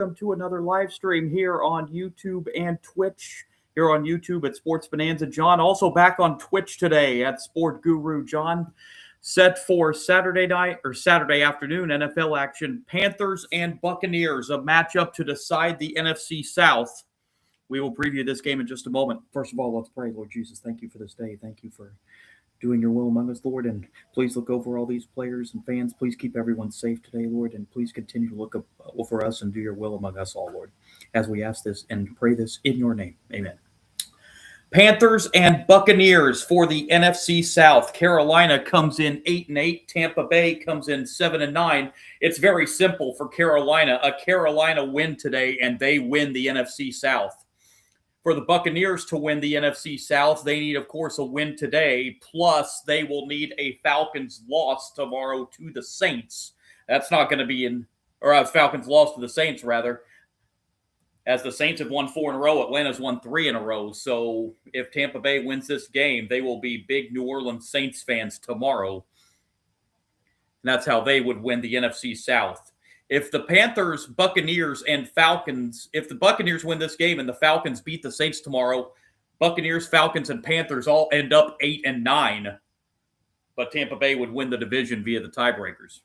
welcome to another live stream here on YouTube and Twitch. Here on YouTube at Sports Bonanza John, also back on Twitch today at Sport Guru John. Set for Saturday night or Saturday afternoon NFL action. Panthers and Buccaneers, a matchup to decide the NFC South. We will preview this game in just a moment. First of all, let's pray. Lord Jesus, thank you for this day. Thank you for doing your will among us, Lord, and please look over all these players and fans. Please keep everyone safe today, Lord, and please continue to look up over us and do your will among us all, Lord, as we ask this and pray this in your name. Amen. Panthers and Buccaneers for the NFC South. Carolina comes in 8-8. Tampa Bay comes in 7-9. It's very simple for Carolina. A Carolina win today, and they win the NFC South. For the Buccaneers to win the NFC South, they need, of course, a win today. Plus, they will need a Falcons loss tomorrow to the Saints. That's not going to be Falcons loss to the Saints, rather. As the Saints have won 4 in a row, Atlanta's won 3 in a row. So if Tampa Bay wins this game, they will be big New Orleans Saints fans tomorrow. And that's how they would win the NFC South. If the Panthers, Buccaneers, and Falcons, if the Buccaneers win this game and the Falcons beat the Saints tomorrow, Buccaneers, Falcons, and Panthers all end up 8-9. But Tampa Bay would win the division via the tiebreakers.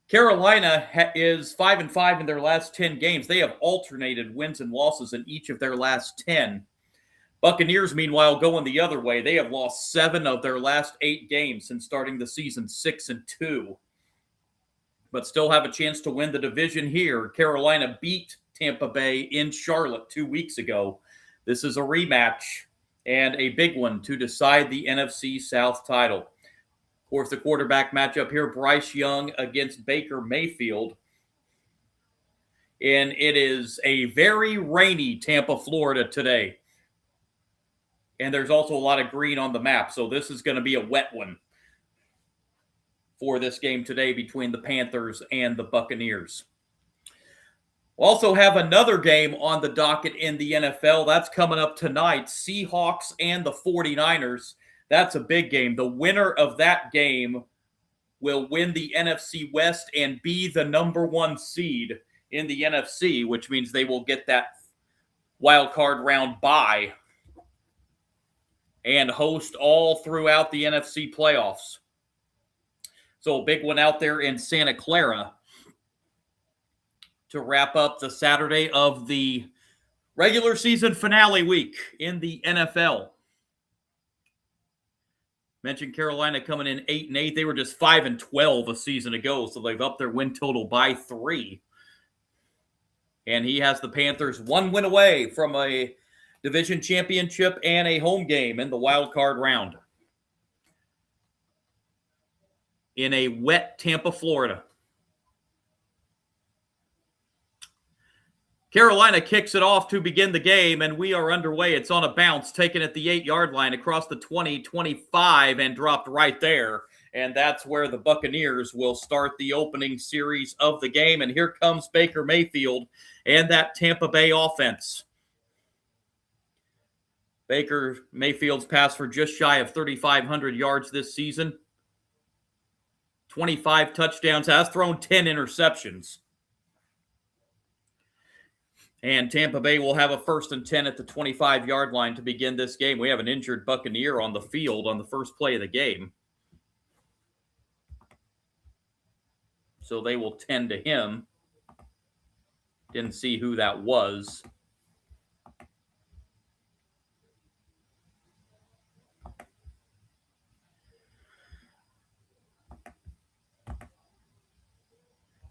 Carolina is 5-5 in their last 10 games. They have alternated wins and losses in each of their last 10. Buccaneers, meanwhile, going the other way. They have lost 7 of their last 8 games since starting the season 6-2. But still have a chance to win the division here. Carolina beat Tampa Bay in Charlotte 2 weeks ago. This is a rematch and a big one to decide the NFC South title. Of course, the quarterback matchup here, Bryce Young against Baker Mayfield. And it is a very rainy Tampa, Florida today. And there's also a lot of green on the map, so this is going to be a wet one for this game today between the Panthers and the Buccaneers. We'll also have another game on the docket in the NFL. That's coming up tonight. Seahawks and the 49ers. That's a big game. The winner of that game will win the NFC West and be the number 1 seed in the NFC, which means they will get that wild card round bye and host all throughout the NFC playoffs. So a big one out there in Santa Clara to wrap up the Saturday of the regular season finale week in the NFL. Mentioned Carolina coming in 8-8. They were just 5-12 a season ago, so they've upped their win total by 3. And he has the Panthers 1 win away from a division championship and a home game in the wild card round. In a wet Tampa, Florida. Carolina kicks it off to begin the game, and we are underway. It's on a bounce, taken at the 8-yard line across the 20, 25, and dropped right there. And that's where the Buccaneers will start the opening series of the game. And here comes Baker Mayfield and that Tampa Bay offense. Baker Mayfield's passed for just shy of 3,500 yards this season. 25 touchdowns, has thrown 10 interceptions. And Tampa Bay will have a 1st and 10 at the 25-yard line to begin this game. We have an injured Buccaneer on the field on the first play of the game. So they will tend to him. Didn't see who that was.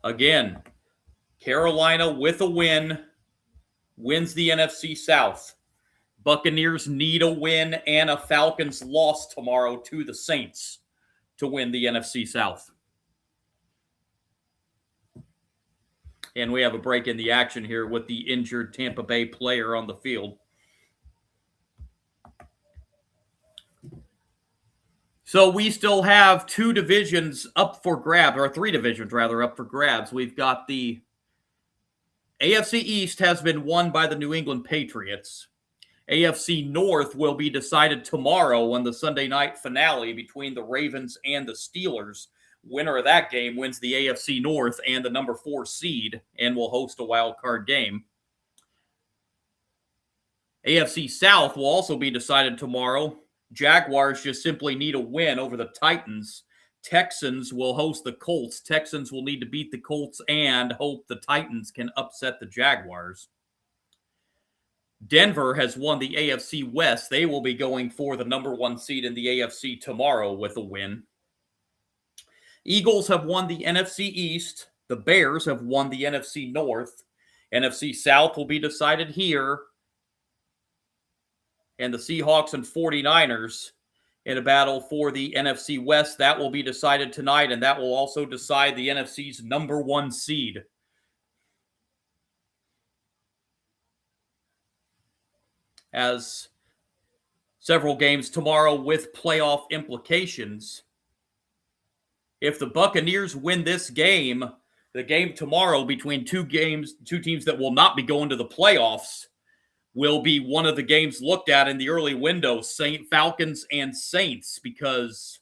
Again, Carolina with a win wins the NFC South. Buccaneers need a win and a Falcons loss tomorrow to the Saints to win the NFC South. And we have a break in the action here with the injured Tampa Bay player on the field. So we still have 2 divisions up for grabs, or 3 divisions rather up for grabs. We've got the AFC East has been won by the New England Patriots. AFC North will be decided tomorrow on the Sunday night finale between the Ravens and the Steelers. Winner of that game wins the AFC North and the number 4 seed and will host a wild card game. AFC South will also be decided tomorrow. Jaguars just simply need a win over the Titans. Texans will host the Colts. Texans will need to beat the Colts and hope the Titans can upset the Jaguars. Denver has won the AFC West. They will be going for the number 1 seed in the AFC tomorrow with a win. Eagles have won the NFC East. The Bears have won the NFC North. NFC South will be decided here. And the Seahawks and 49ers in a battle for the NFC West. That will be decided tonight, and that will also decide the NFC's number 1 seed. As several games tomorrow with playoff implications. If the Buccaneers win this game, the game tomorrow between two teams that will not be going to the playoffs, will be one of the games looked at in the early window, Falcons and Saints, because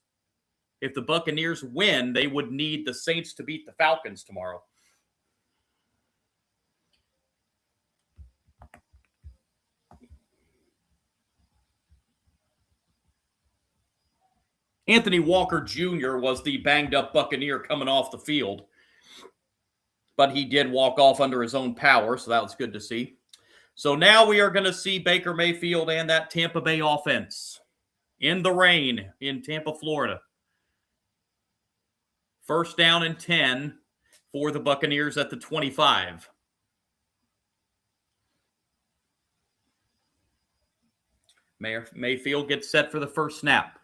if the Buccaneers win, they would need the Saints to beat the Falcons tomorrow. Anthony Walker Jr. was the banged-up Buccaneer coming off the field, but he did walk off under his own power, so that was good to see. So now we are going to see Baker Mayfield and that Tampa Bay offense in the rain in Tampa, Florida. First down and 10 for the Buccaneers at the 25. Mayfield gets set for the first snap.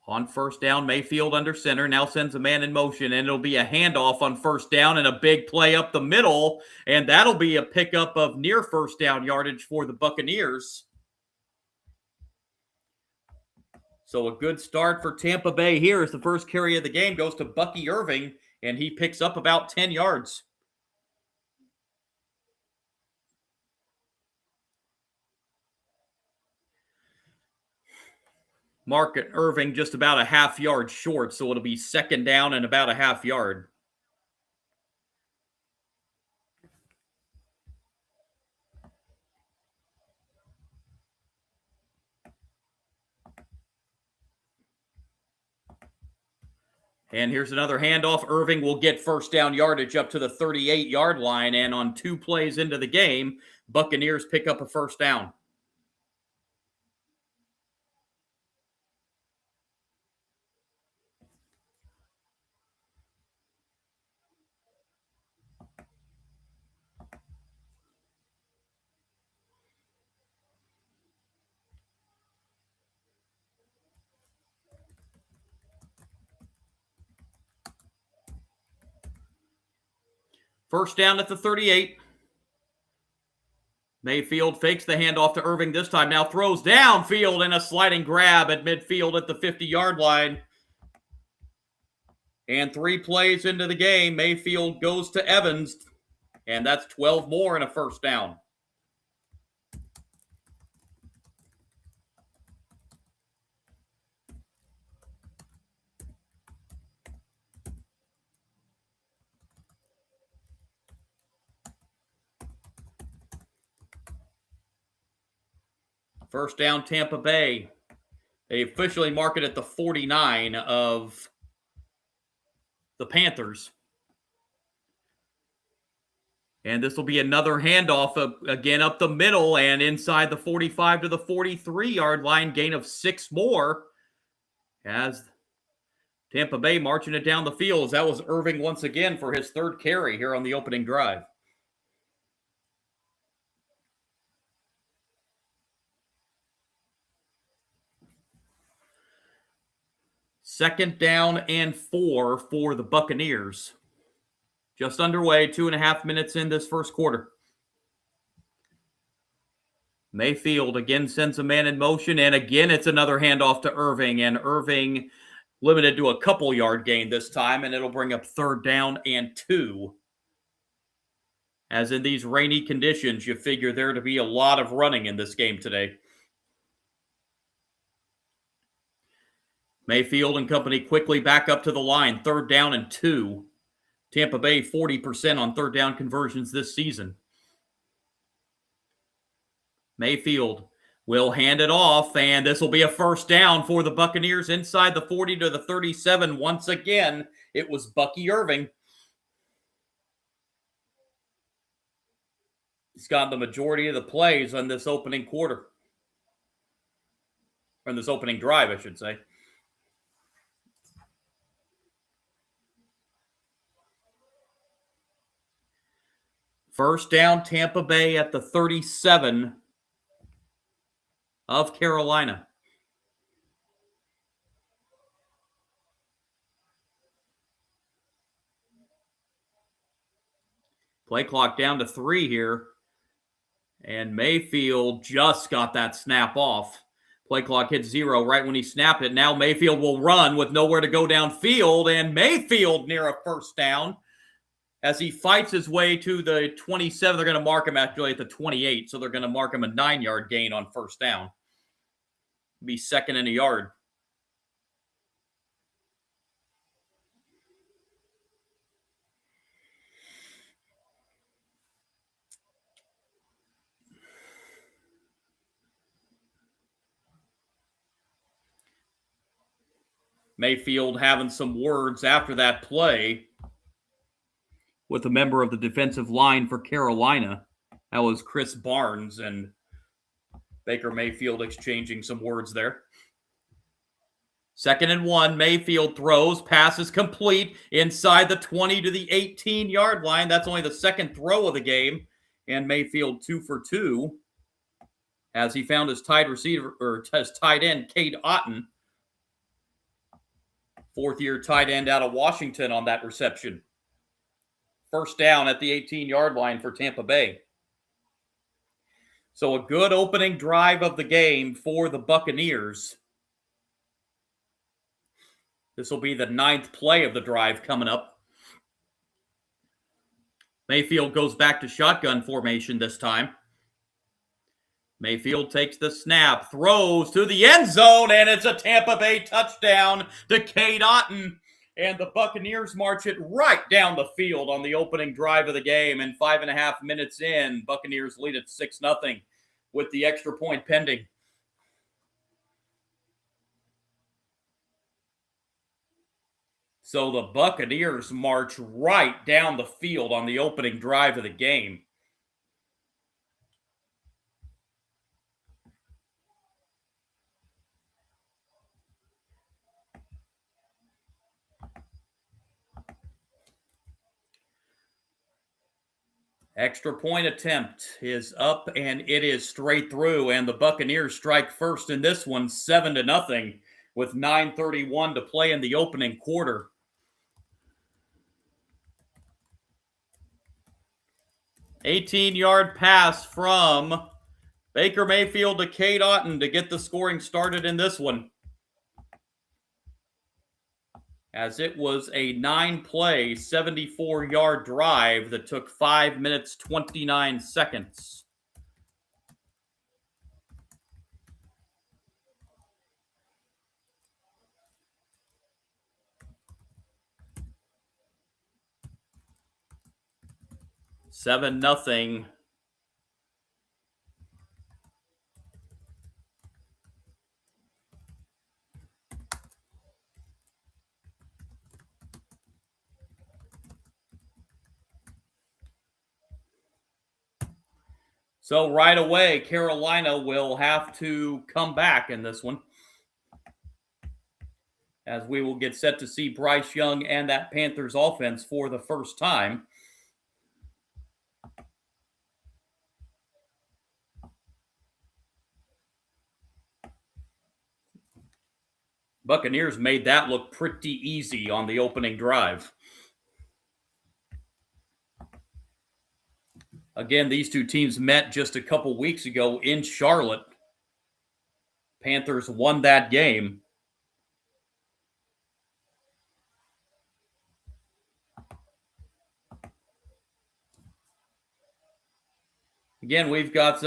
On first down, Mayfield under center, now sends a man in motion, and it'll be a handoff on first down and a big play up the middle, and that'll be a pickup of near first down yardage for the Buccaneers. So a good start for Tampa Bay here as the first carry of the game goes to Bucky Irving, and he picks up about 10 yards. Mark Irving just about a half yard short, so it'll be second down and about a half yard. And here's another handoff. Irving will get first down yardage up to the 38-yard line, and on 2 plays into the game, Buccaneers pick up a first down. First down at the 38. Mayfield fakes the handoff to Irving this time. Now throws downfield and a sliding grab at midfield at the 50-yard line. And 3 plays into the game, Mayfield goes to Evans, and that's 12 more and a first down. First down, Tampa Bay. They officially mark it at the 49 of the Panthers. And this will be another handoff again up the middle and inside the 45 to the 43-yard line, gain of 6 more as Tampa Bay marching it down the field. As that was Irving once again for his 3rd carry here on the opening drive. Second down and 4 for the Buccaneers. Just underway, 2.5 minutes in this first quarter. Mayfield again sends a man in motion, and again it's another handoff to Irving, and Irving limited to a couple yard gain this time, and it'll bring up 3rd down and 2. As in these rainy conditions, you figure there to be a lot of running in this game today. Mayfield and company quickly back up to the line. 3rd down and 2. Tampa Bay 40% on 3rd down conversions this season. Mayfield will hand it off, and this will be a 1st down for the Buccaneers inside the 40 to the 37. Once again, it was Bucky Irving. He's got the majority of the plays on this opening quarter. Or in this opening drive, I should say. First down, Tampa Bay at the 37 of Carolina. Play clock down to 3 here. And Mayfield just got that snap off. Play clock hit 0 right when he snapped it. Now Mayfield will run with nowhere to go downfield. And Mayfield near a 1st down. As he fights his way to the 27, they're going to mark him actually at the 28. So they're going to mark him a 9-yard gain on 1st down. Be 2nd and a yard. Mayfield having some words after that play with a member of the defensive line for Carolina. That was Chris Barnes, and Baker Mayfield exchanging some words there. 2nd and 1, Mayfield throws, passes complete inside the 20 to the 18-yard line. That's only the 2nd throw of the game, and Mayfield 2 for 2 as he found his tight end, Cade Otton. 4th-year tight end out of Washington on that reception. 1st down at the 18-yard line for Tampa Bay. So a good opening drive of the game for the Buccaneers. This will be the 9th play of the drive coming up. Mayfield goes back to shotgun formation this time. Mayfield takes the snap, throws to the end zone, and it's a Tampa Bay touchdown to Cade Otton. And the Buccaneers march it right down the field on the opening drive of the game. And 5.5 minutes in, Buccaneers lead at 6-0 with the extra point pending. So the Buccaneers march right down the field on the opening drive of the game. Extra point attempt is up, and it is straight through, and the Buccaneers strike first in this one, 7-0, with 9:31 to play in the opening quarter. $18-yard pass from Baker Mayfield to Cade Otton to get the scoring started in this one. As it was a 9-play, 74-yard drive that took 5 minutes, 29 seconds. Seven nothing. So right away, Carolina will have to come back in this one, as we will get set to see Bryce Young and that Panthers offense for the first time. Buccaneers made that look pretty easy on the opening drive. Again, these two teams met just a couple weeks ago in Charlotte. Panthers won that game. Again, we've got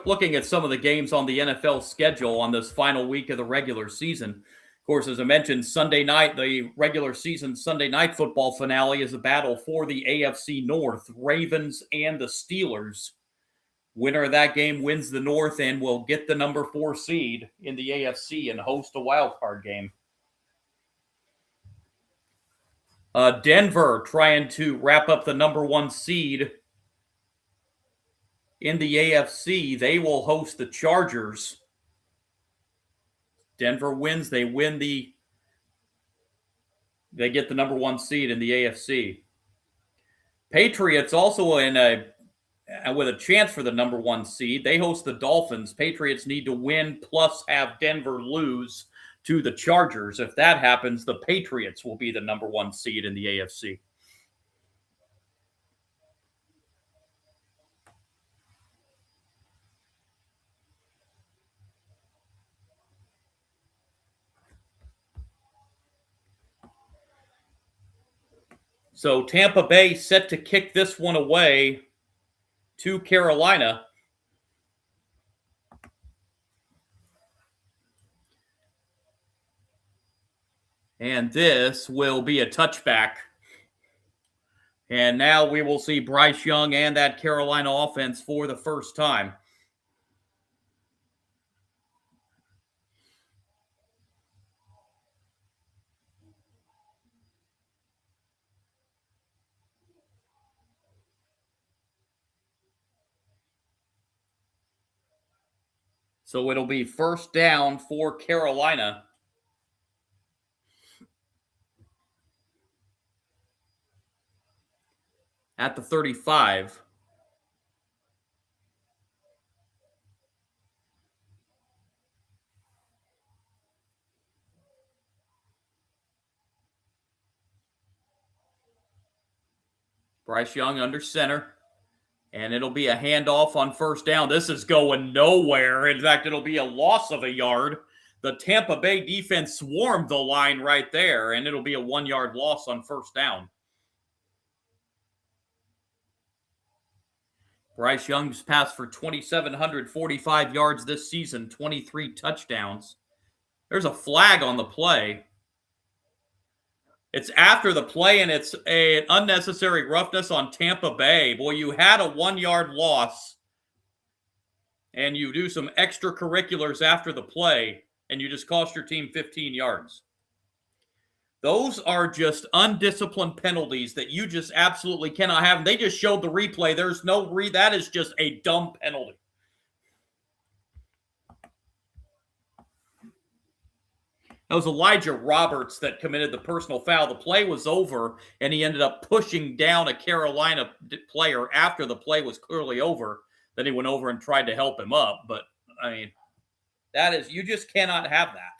looking at some of the games on the NFL schedule on this final week of the regular season. Of course, as I mentioned, Sunday night, the regular season Sunday night football finale is a battle for the AFC North, Ravens and the Steelers. Winner of that game wins the North and will get the number 4 seed in the AFC and host a wild card game. Denver trying to wrap up the number 1 seed in the AFC. They will host the Chargers. Denver wins. They get the number 1 seed in the AFC. Patriots also with a chance for the number 1 seed. They host the Dolphins. Patriots need to win plus have Denver lose to the Chargers. If that happens, the Patriots will be the number 1 seed in the AFC. So Tampa Bay set to kick this one away to Carolina. And this will be a touchback. And now we will see Bryce Young and that Carolina offense for the first time. So it'll be first down for Carolina. At the 35. Bryce Young under center. And it'll be a handoff on first down. This is going nowhere. In fact, it'll be a loss of a yard. The Tampa Bay defense swarmed the line right there, and it'll be a 1-yard loss on first down. Bryce Young's passed for 2,745 yards this season, 23 touchdowns. There's a flag on the play. It's after the play, and it's an unnecessary roughness on Tampa Bay. Boy, you had a 1-yard loss, and you do some extracurriculars after the play, and you just cost your team 15 yards. Those are just undisciplined penalties that you just absolutely cannot have. They just showed the replay. There's no that is just a dumb penalty. That was Elijah Roberts that committed the personal foul. The play was over, and he ended up pushing down a Carolina player after the play was clearly over. Then he went over and tried to help him up. But, I mean, you just cannot have that.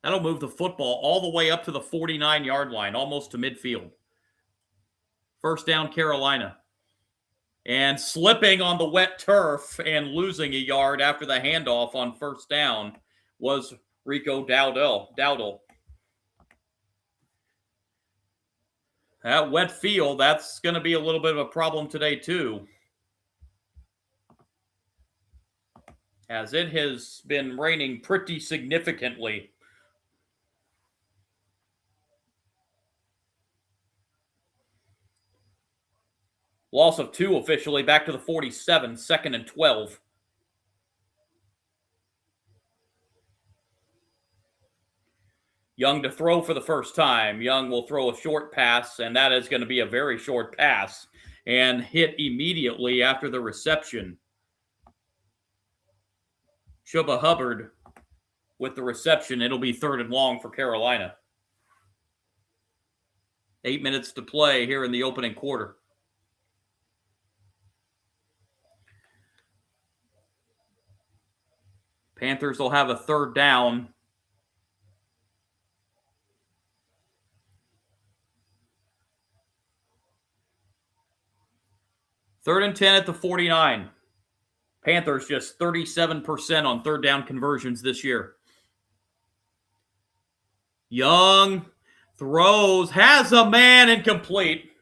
That'll move the football all the way up to the 49-yard line, almost to midfield. First down, Carolina. And slipping on the wet turf and losing a yard after the handoff on first down was Rico Dowdle. That wet field, that's going to be a little bit of a problem today too, as it has been raining pretty significantly. Loss of 2 officially, back to the 47, 2nd and 12. Young to throw for the first time. Young will throw a short pass, and that is going to be a very short pass, and hit immediately after the reception. Chuba Hubbard with the reception. It'll be 3rd and long for Carolina. 8 minutes to play here in the opening quarter. Panthers will have a 3rd down. Third and 10 at the 49. Panthers just 37% on 3rd down conversions this year. Young throws, has a man, incomplete.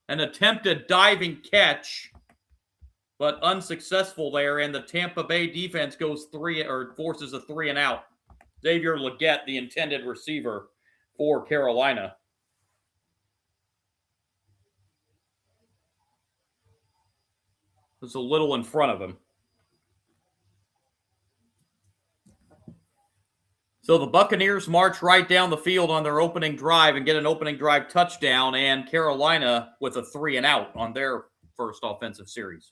An attempted diving catch. but unsuccessful there, and the Tampa Bay defense forces a 3 and out. Xavier Legette, the intended receiver for Carolina. Was a little in front of him. So the Buccaneers march right down the field on their opening drive and get an opening drive touchdown, and Carolina with a 3 and out on their first offensive series.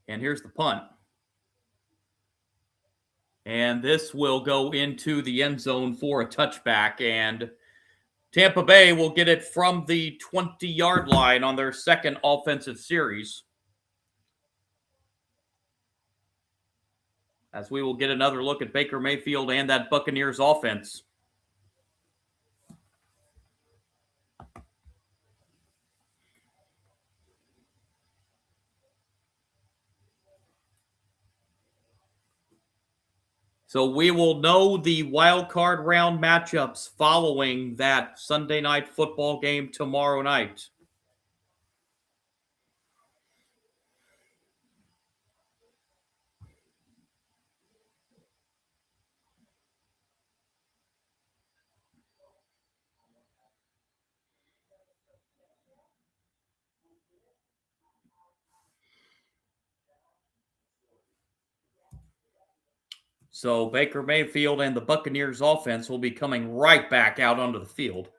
And here's the punt. And this will go into the end zone for a touchback, and Tampa Bay will get it from the 20-yard line on their second offensive series. As we will get another look at Baker Mayfield and that Buccaneers offense. So we will know the wild card round matchups following that Sunday night football game tomorrow night. So Baker Mayfield and the Buccaneers offense will be coming right back out onto the field.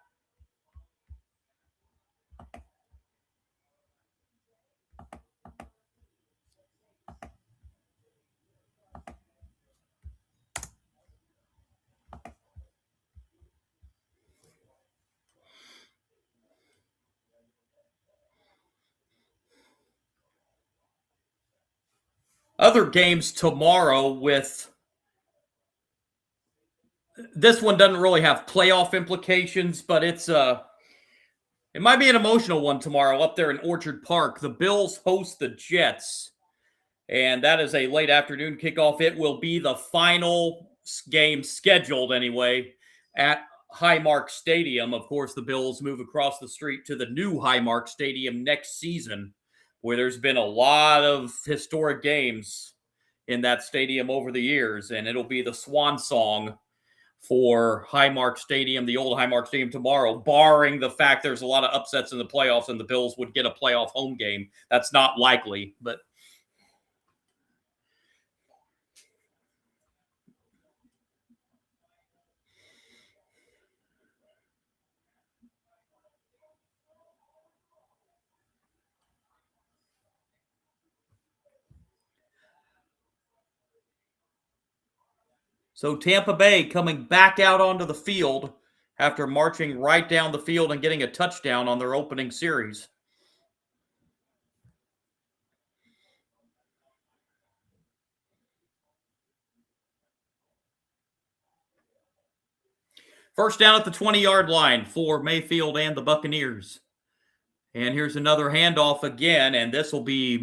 Other games tomorrow with this one doesn't really have playoff implications, but it might be an emotional one tomorrow up there in Orchard Park. The Bills host the Jets, and that is a late afternoon kickoff. It will be the final game scheduled anyway at Highmark Stadium. Of course, the Bills move across the street to the new Highmark Stadium next season, where there's been a lot of historic games in that stadium over the years, and it'll be the swan song for Highmark Stadium, the old Highmark Stadium tomorrow, barring the fact there's a lot of upsets in the playoffs and the Bills would get a playoff home game. That's not likely, but so Tampa Bay coming back out onto the field after marching right down the field and getting a touchdown on their opening series. First down at the 20-yard line for Mayfield and the Buccaneers. And here's another handoff again, and this will be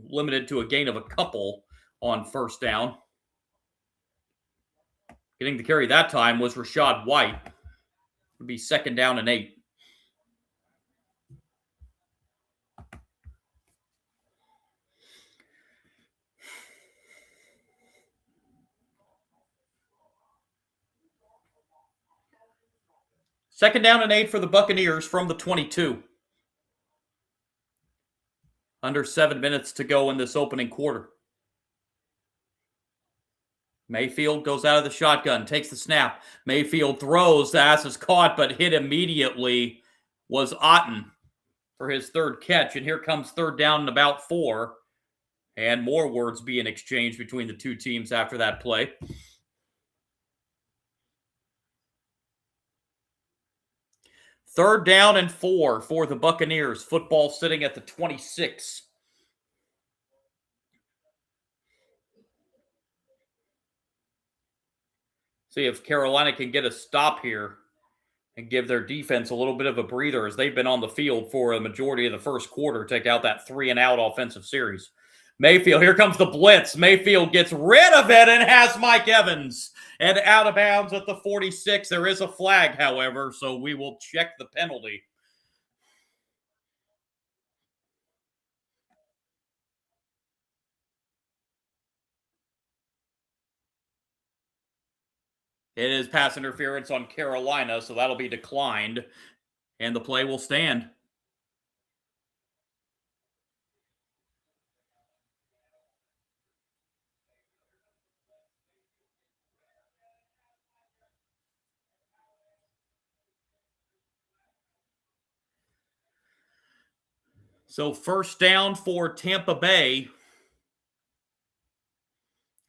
limited to a gain of a couple on first down. Getting the carry that time was Rachaad White. It would be 2nd down and 8. Second down and 8 for the Buccaneers from the 22. Under 7 minutes to go in this opening quarter. Mayfield goes out of the shotgun, takes the snap. Mayfield throws, the ass is caught, but hit immediately was Otten for his third catch. And here comes third down and about 4. And more words being exchanged between the two teams after that play. Third down and 4 for the Buccaneers. Football sitting at the 26. See if Carolina can get a stop here and give their defense a little bit of a breather as they've been on the field for a majority of the first quarter, take out that 3 and out offensive series. Mayfield, here comes the blitz. Mayfield gets rid of it and has Mike Evans. And out of bounds at the 46. There is a flag, however, so we will check the penalty. It is pass interference on Carolina, so that'll be declined, and the play will stand. So first down for Tampa Bay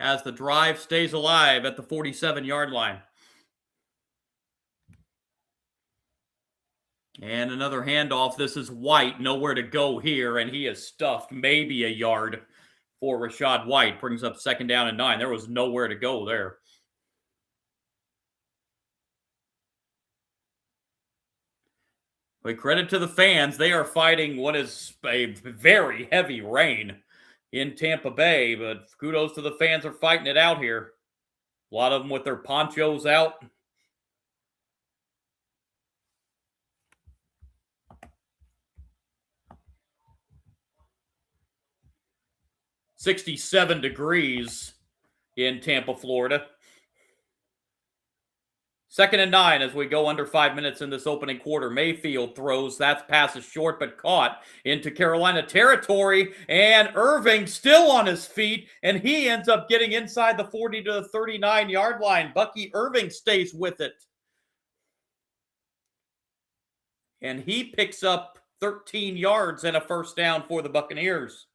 as the drive stays alive at the 47-yard line. And another handoff. This is White. Nowhere to go here, and he is stuffed maybe a yard for Rachaad White. Brings up second down and 9. There was nowhere to go there. But credit to the fans. They are fighting what is a very heavy rain in Tampa Bay, but kudos to the fans are fighting it out here. A lot of them with their ponchos out. "67 degrees in Tampa, Florida. Second and 9 as we go under 5 minutes in this opening quarter. Mayfield throws. That pass is short but caught into Carolina territory. And Irving still on his feet. And he ends up getting inside the 40 to the 39-yard line. Bucky Irving stays with it. And he picks up 13 yards and a first down for the Buccaneers.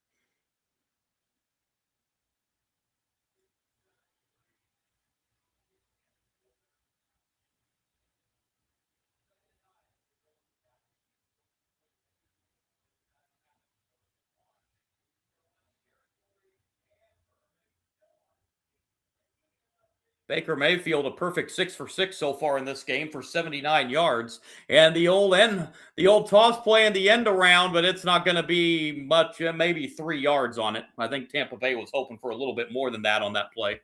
Baker Mayfield, a perfect 6 for 6 so far in this game for 79 yards. And the old toss play in the end around, but it's not going to be much, maybe 3 yards on it. I think Tampa Bay was hoping for a little bit more than that on that play.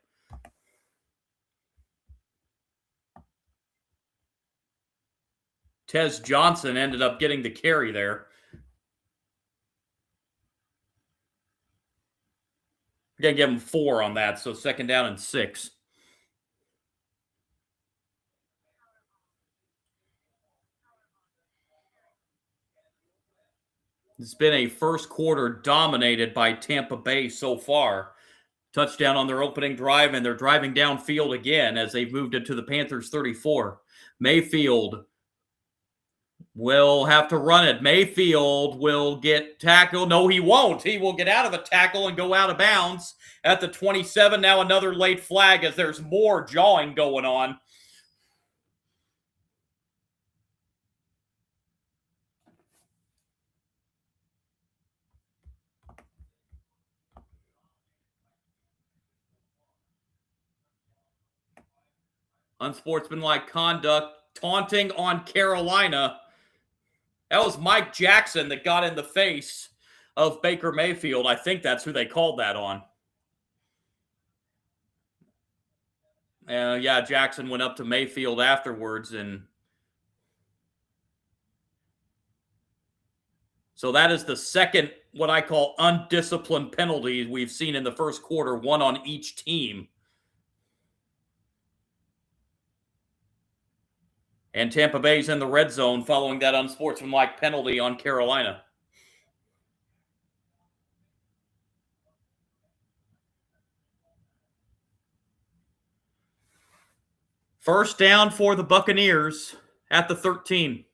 Tez Johnson ended up getting the carry there. We're going to give him 4 on that, so second down and 6. It's been a first quarter dominated by Tampa Bay so far. Touchdown on their opening drive, and they're driving downfield again as they've moved it to the Panthers 34. Mayfield will have to run it. Mayfield will get tackled. No, he won't. He will get out of a tackle and go out of bounds at the 27. Now another late flag as there's more jawing going on. Unsportsmanlike conduct, taunting on Carolina. That was Mike Jackson that got in the face of Baker Mayfield. I think that's who they called that on. Yeah, Jackson went up to Mayfield afterwards, and so that is the second, what I call undisciplined penalty we've seen in the first quarter, one on each team. And Tampa Bay's in the red zone following that unsportsmanlike penalty on Carolina. First down for the Buccaneers at the 13.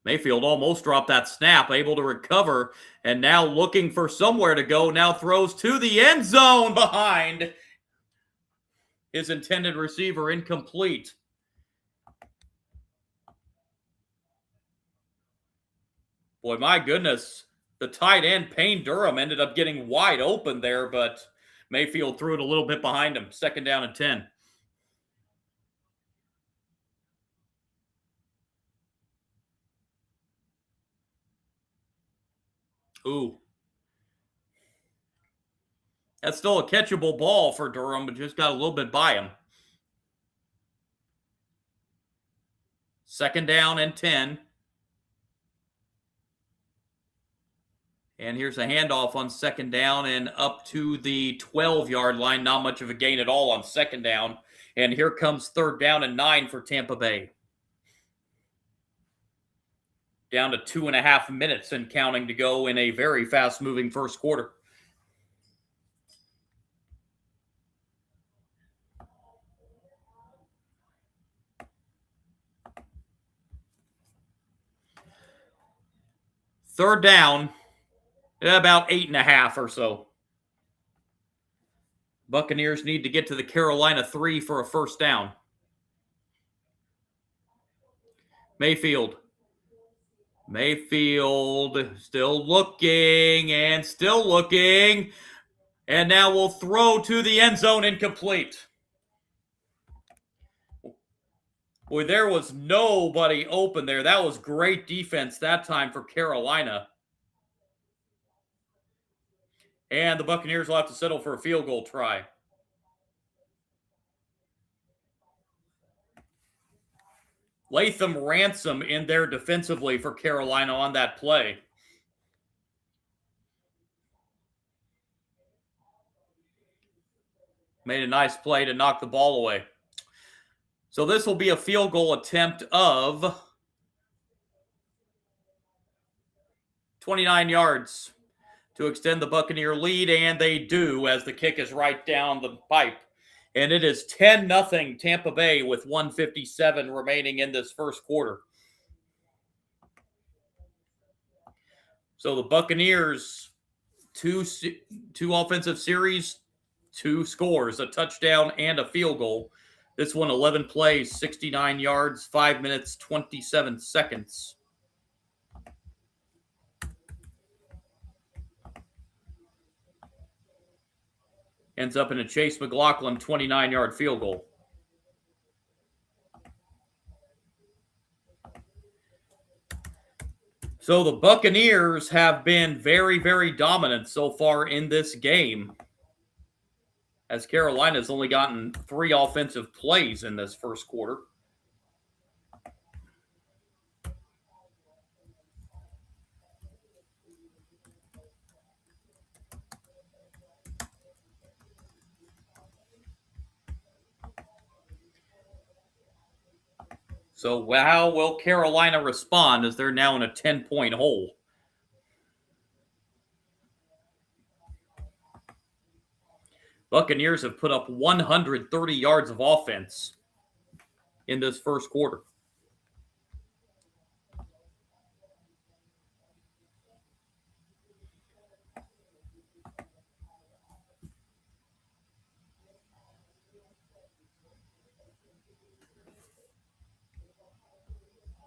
Mayfield almost dropped that snap, able to recover, and now looking for somewhere to go. Now throws to the end zone behind his intended receiver, incomplete. Boy, my goodness. The tight end, Payne Durham, ended up getting wide open there, but Mayfield threw it a little bit behind him. Second down and 10. Ooh. That's still a catchable ball for Durham, but just got a little bit by him. Second down and 10. And here's a handoff on second down and up to the 12-yard line. Not much of a gain at all on second down. And here comes third down and 9 for Tampa Bay. Down to 2.5 minutes and counting to go in a very fast-moving first quarter. Third down, about 8.5 or so. Buccaneers need to get to the Carolina 3 for a first down. Mayfield still looking and still looking. And now we'll throw to the end zone, incomplete. Boy, there was nobody open there. That was great defense that time for Carolina. And the Buccaneers will have to settle for a field goal try. Latham Ransom in there defensively for Carolina on that play. Made a nice play to knock the ball away. So this will be a field goal attempt of 29 yards to extend the Buccaneer lead, and they do as the kick is right down the pipe. And it is 10-0 Tampa Bay with 1:57 remaining in this first quarter. So the Buccaneers, two offensive series, 2 scores, a touchdown and a field goal. This one, 11 plays, 69 yards, 5 minutes, 27 seconds. Ends up in a Chase McLaughlin 29-yard field goal. So the Buccaneers have been very, very dominant so far in this game, as Carolina's only gotten 3 offensive plays in this first quarter. So how will Carolina respond as they're now in a 10-point hole? Buccaneers have put up 130 yards of offense in this first quarter.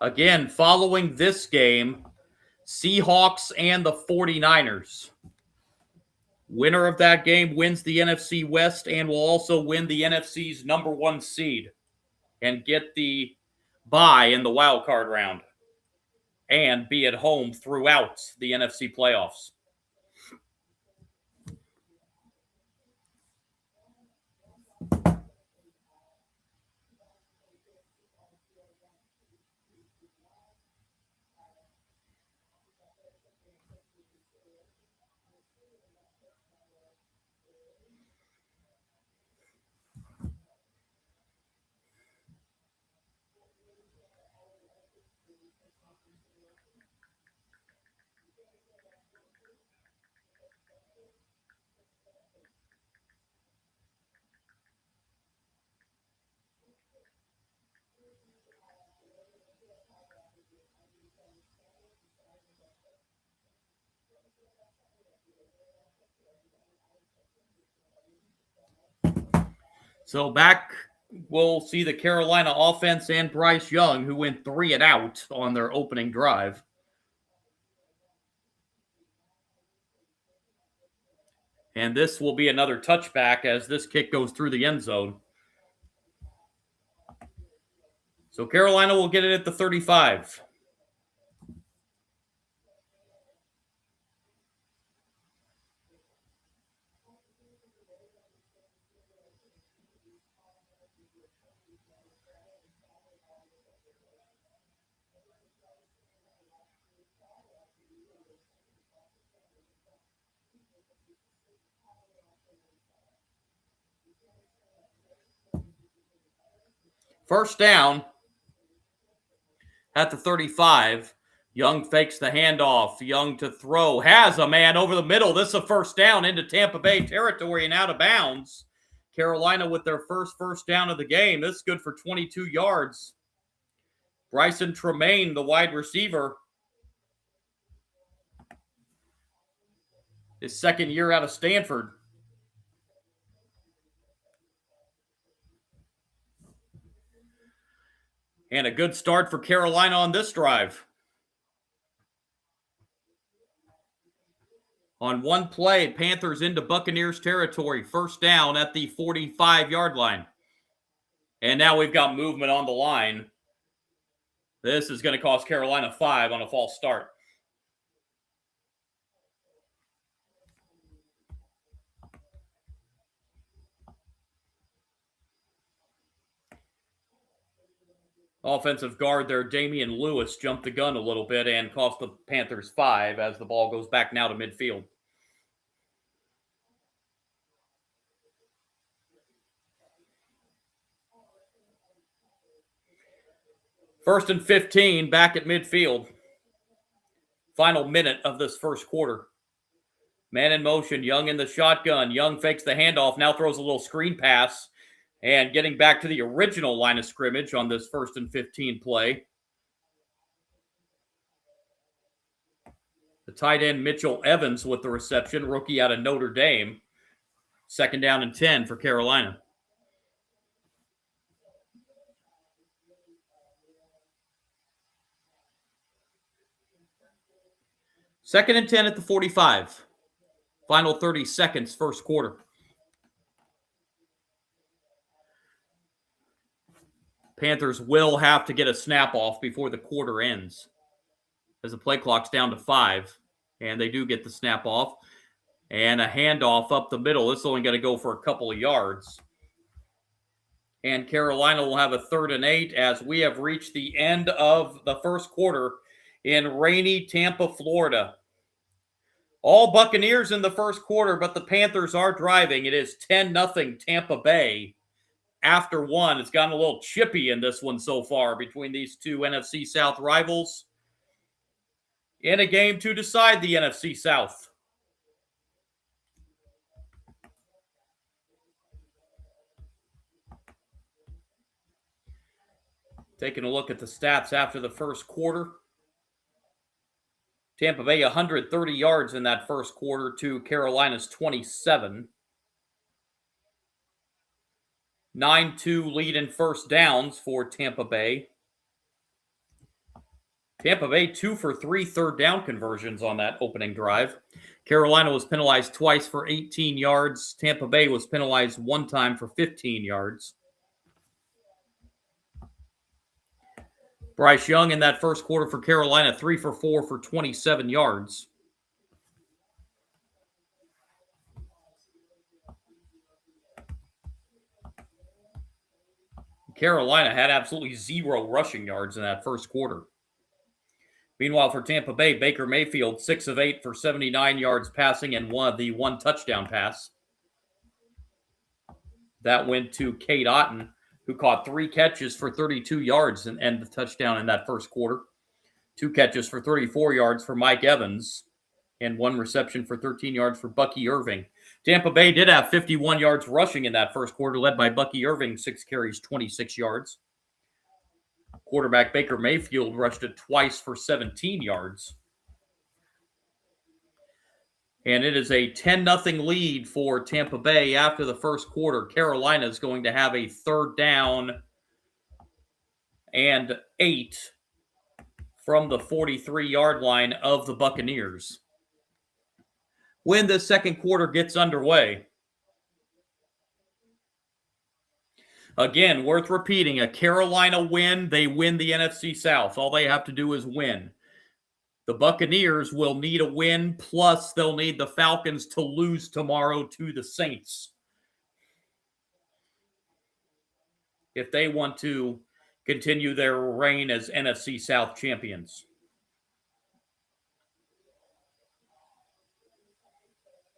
Again, following this game, Seahawks and the 49ers. Winner of that game wins the NFC West and will also win the NFC's number 1 seed and get the bye in the wild card round and be at home throughout the NFC playoffs. So back, we'll see the Carolina offense and Bryce Young, who went 3 and out on their opening drive. And this will be another touchback as this kick goes through the end zone. So Carolina will get it at the 35. First down at the 35. Young fakes the handoff. Young to throw. Has a man over the middle. This is a first down into Tampa Bay territory and out of bounds. Carolina with their first down of the game. This is good for 22 yards. Bryson Tremaine, the wide receiver. His second year out of Stanford. And a good start for Carolina on this drive. On one play, Panthers into Buccaneers territory. First down at the 45-yard line. And now we've got movement on the line. This is going to cost Carolina 5 on a false start. Offensive guard there, Damian Lewis, jumped the gun a little bit and cost the Panthers 5 as the ball goes back now to midfield. First and 15, back at midfield. Final minute of this first quarter. Man in motion, Young in the shotgun. Young fakes the handoff, now throws a little screen pass. And getting back to the original line of scrimmage on this first and 15 play. The tight end Mitchell Evans with the reception, rookie out of Notre Dame. Second down and 10 for Carolina. Second and 10 at the 45. Final 30 seconds, first quarter. Panthers will have to get a snap off before the quarter ends, as the play clock's down to 5. And they do get the snap off. And a handoff up the middle. This is only going to go for a couple of yards. And Carolina will have a 3rd and 8 as we have reached the end of the first quarter in rainy Tampa, Florida. All Buccaneers in the first quarter, but the Panthers are driving. It is 10-0 Tampa Bay. After one, it's gotten a little chippy in this one so far between these two NFC South rivals in a game to decide the NFC South. Taking a look at the stats after the first quarter. Tampa Bay 130 yards in that first quarter to Carolina's 27. 9-2 lead in first downs for Tampa Bay. Tampa Bay 2 for 3 third down conversions on that opening drive. Carolina was penalized twice for 18 yards. Tampa Bay was penalized one time for 15 yards. Bryce Young in that first quarter for Carolina, 3 for 4 for 27 yards. Carolina had absolutely 0 rushing yards in that first quarter. Meanwhile, for Tampa Bay, Baker Mayfield, 6 of 8 for 79 yards passing and one touchdown pass. That went to Cade Otton, who caught 3 catches for 32 yards and the touchdown in that first quarter. 2 catches for 34 yards for Mike Evans, and 1 reception for 13 yards for Bucky Irving. Tampa Bay did have 51 yards rushing in that first quarter, led by Bucky Irving, 6 carries, 26 yards. Quarterback Baker Mayfield rushed it twice for 17 yards. And it is a 10-0 lead for Tampa Bay after the first quarter. Carolina is going to have a 3rd down and 8 from the 43-yard line of the Buccaneers. When the second quarter gets underway. Again, worth repeating, a Carolina win, they win the NFC South. All they have to do is win. The Buccaneers will need a win, plus they'll need the Falcons to lose tomorrow to the Saints if they want to continue their reign as NFC South champions.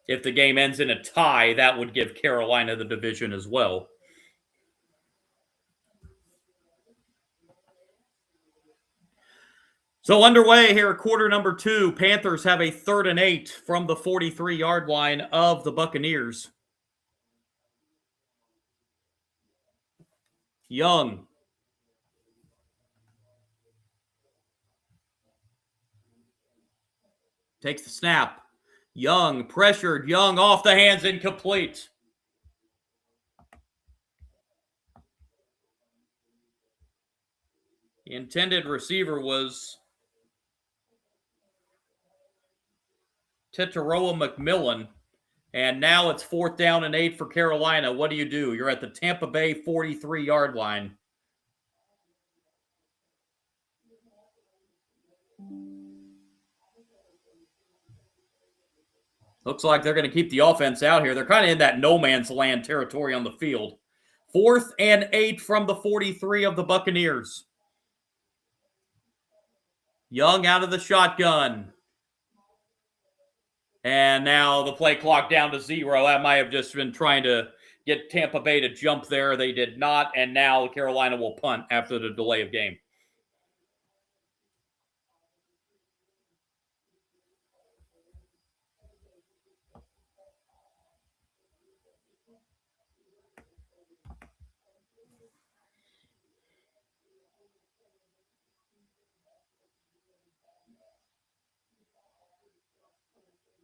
If the game ends in a tie, that would give Carolina the division as well. So underway here, quarter number 2. Panthers have a 3rd and 8 from the 43-yard line of the Buccaneers. Young. Takes the snap. Young, pressured. Young off the hands, incomplete. The intended receiver was Tetaroa McMillan. And now it's 4th down and 8 for Carolina. What do? You're at the Tampa Bay 43-yard line. Looks like they're going to keep the offense out here. They're kind of in that no man's land territory on the field. 4th and 8 from the 43 of the Buccaneers. Young out of the shotgun. And now the play clock down to 0. That might have just been trying to get Tampa Bay to jump there. They did not. And now Carolina will punt after the delay of game.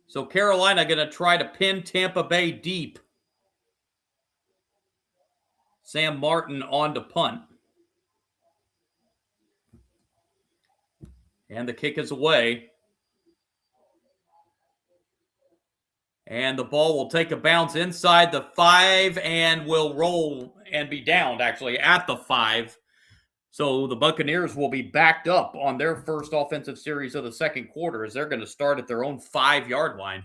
So Carolina going to try to pin Tampa Bay deep. Sam Martin on to punt. And the kick is away. And the ball will take a bounce inside the 5 and will roll and be downed actually at the 5. So the Buccaneers will be backed up on their first offensive series of the second quarter as they're going to start at their own 5-yard line.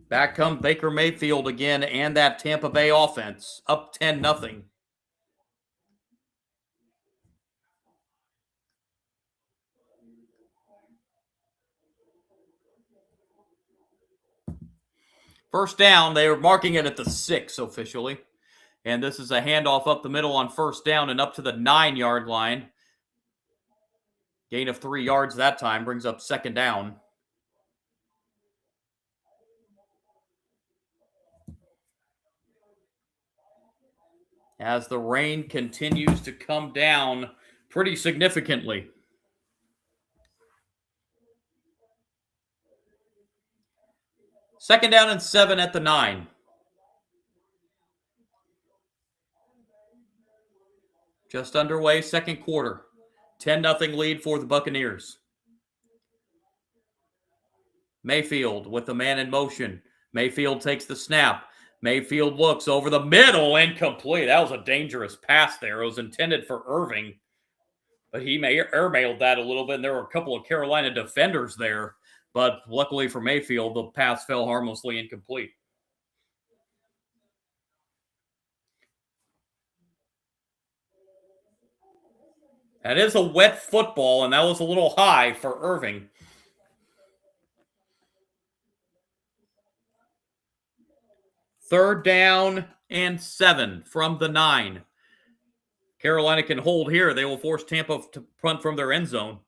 Back comes Baker Mayfield again and that Tampa Bay offense, up 10-0. First down, they were marking it at the 6 officially. And this is a handoff up the middle on first down and up to the 9-yard line. Gain of 3 yards that time brings up second down. As the rain continues to come down pretty significantly. Second down and 7 at the 9. Just underway, second quarter. 10-0 lead for the Buccaneers. Mayfield with the man in motion. Mayfield takes the snap. Mayfield looks over the middle, incomplete. That was a dangerous pass there. It was intended for Irving, but he airmailed that a little bit, and there were a couple of Carolina defenders there. But luckily for Mayfield, the pass fell harmlessly incomplete. That is a wet football, and that was a little high for Irving. Third down and 7 from the 9. Carolina can hold here. They will force Tampa to punt from their end zone.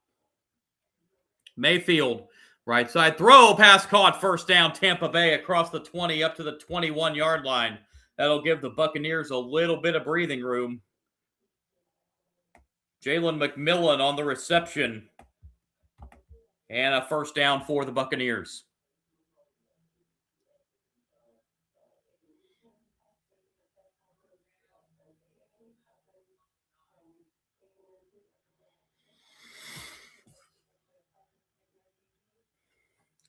Mayfield, right side throw, pass caught, first down, Tampa Bay across the 20 up to the 21-yard line. That'll give the Buccaneers a little bit of breathing room. Jalen McMillan on the reception. And a first down for the Buccaneers.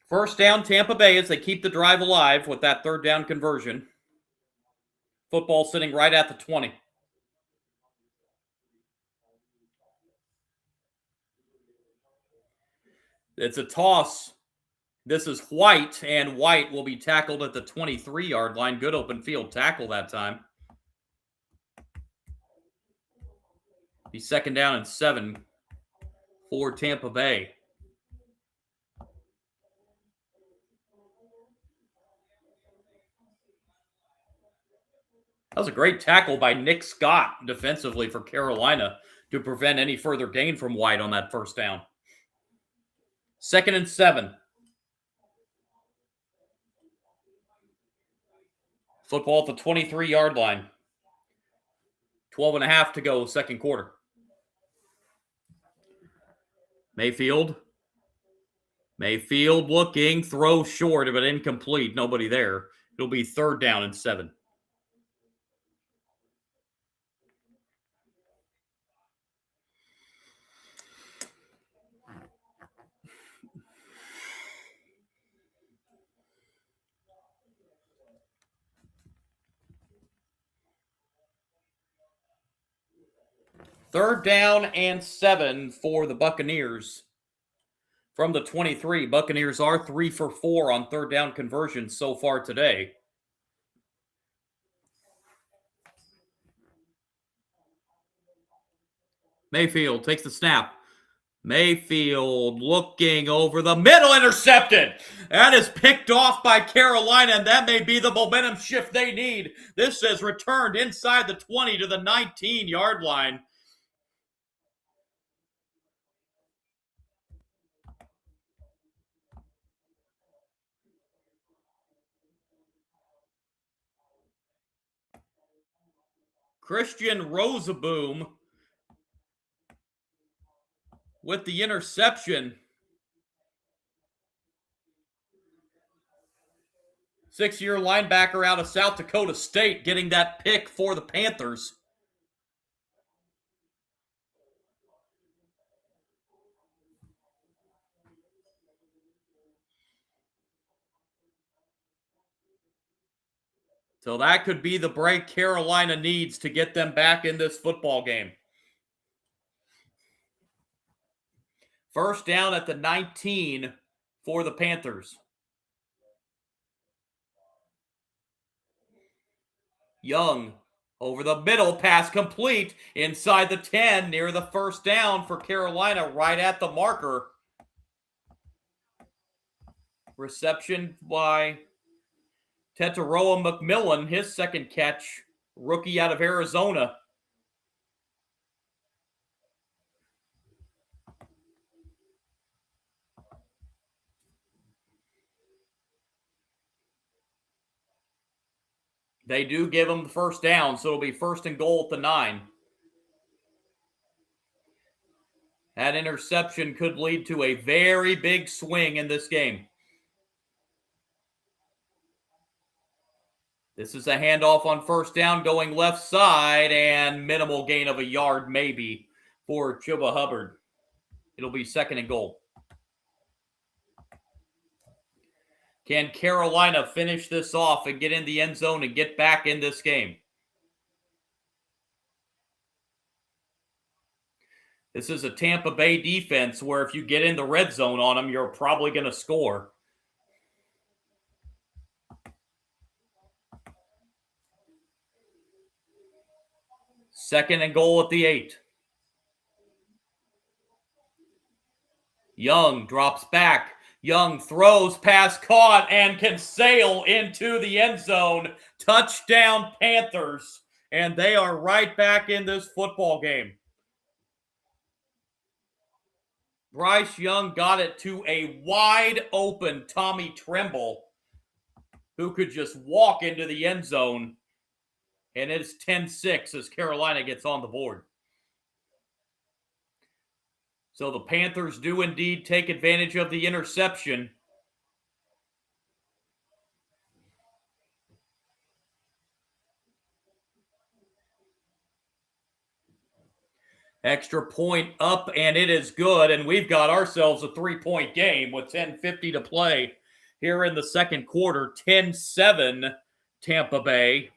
First down, Tampa Bay, as they keep the drive alive with that third down conversion. Football sitting right at the 20. It's a toss. This is White, and White will be tackled at the 23-yard line. Good open field tackle that time. Be second down and 7 for Tampa Bay. That was a great tackle by Nick Scott defensively for Carolina to prevent any further gain from White on that first down. Second and 7. Football at the 23-yard line. 12.5 to go, second quarter. Mayfield looking, throw short, but incomplete. Nobody there. It'll be third down and 7. Third down and 7 for the Buccaneers. From the 23, Buccaneers are 3 for 4 on third down conversions so far today. Mayfield takes the snap. Mayfield looking over the middle, intercepted. That is picked off by Carolina, and that may be the momentum shift they need. This is returned inside the 20 to the 19-yard line. Christian Rosaboom with the interception. 6-year linebacker out of South Dakota State getting that pick for the Panthers. So that could be the break Carolina needs to get them back in this football game. First down at the 19 for the Panthers. Young over the middle, pass complete inside the 10 near the first down for Carolina, right at the marker. Reception by Tetairoa McMillan, his second catch, rookie out of Arizona. They do give him the first down, so it'll be first and goal at the 9. That interception could lead to a very big swing in this game. This is a handoff on first down going left side, and minimal gain of a yard maybe for Chuba Hubbard. It'll be second and goal. Can Carolina finish this off and get in the end zone and get back in this game? This is a Tampa Bay defense where if you get in the red zone on them, you're probably going to score. Second and goal at the 8. Young drops back. Young throws, pass caught, and can sail into the end zone. Touchdown Panthers. And they are right back in this football game. Bryce Young got it to a wide open Tommy Tremble, who could just walk into the end zone. And it's 10-6 as Carolina gets on the board. So the Panthers do indeed take advantage of the interception. Extra point up, and it is good. And we've got ourselves a 3-point game with 10:50 to play here in the second quarter. 10-7 Tampa Bay.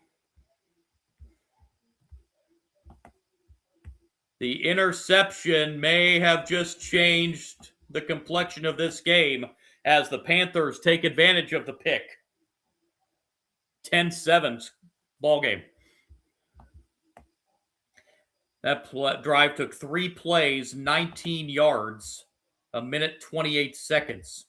The interception may have just changed the complexion of this game. as the Panthers take advantage of the pick. 10-7 ball game. That drive took 3 plays, 19 yards, a minute 28 seconds.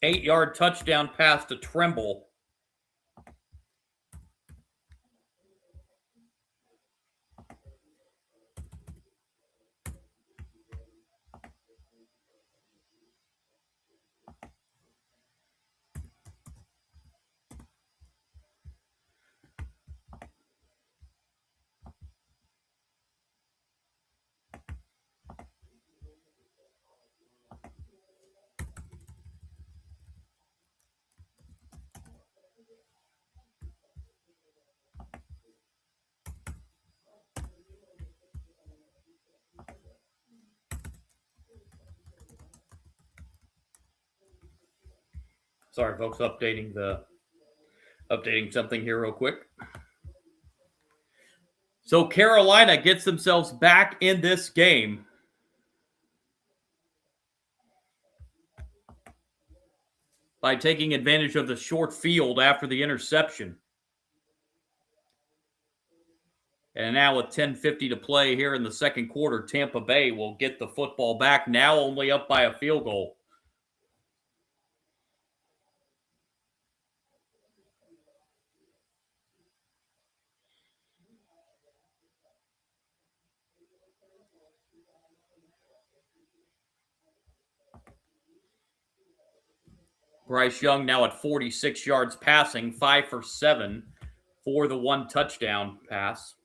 Eight-yard touchdown pass to Tremble. Sorry, folks, updating something here real quick. So Carolina gets themselves back in this game. By taking advantage of the short field after the interception. And now with 10:50 to play here in the second quarter, Tampa Bay will get the football back, now only up by a field goal. Bryce Young now at 46 yards passing, 5 for 7 for the 1 touchdown pass.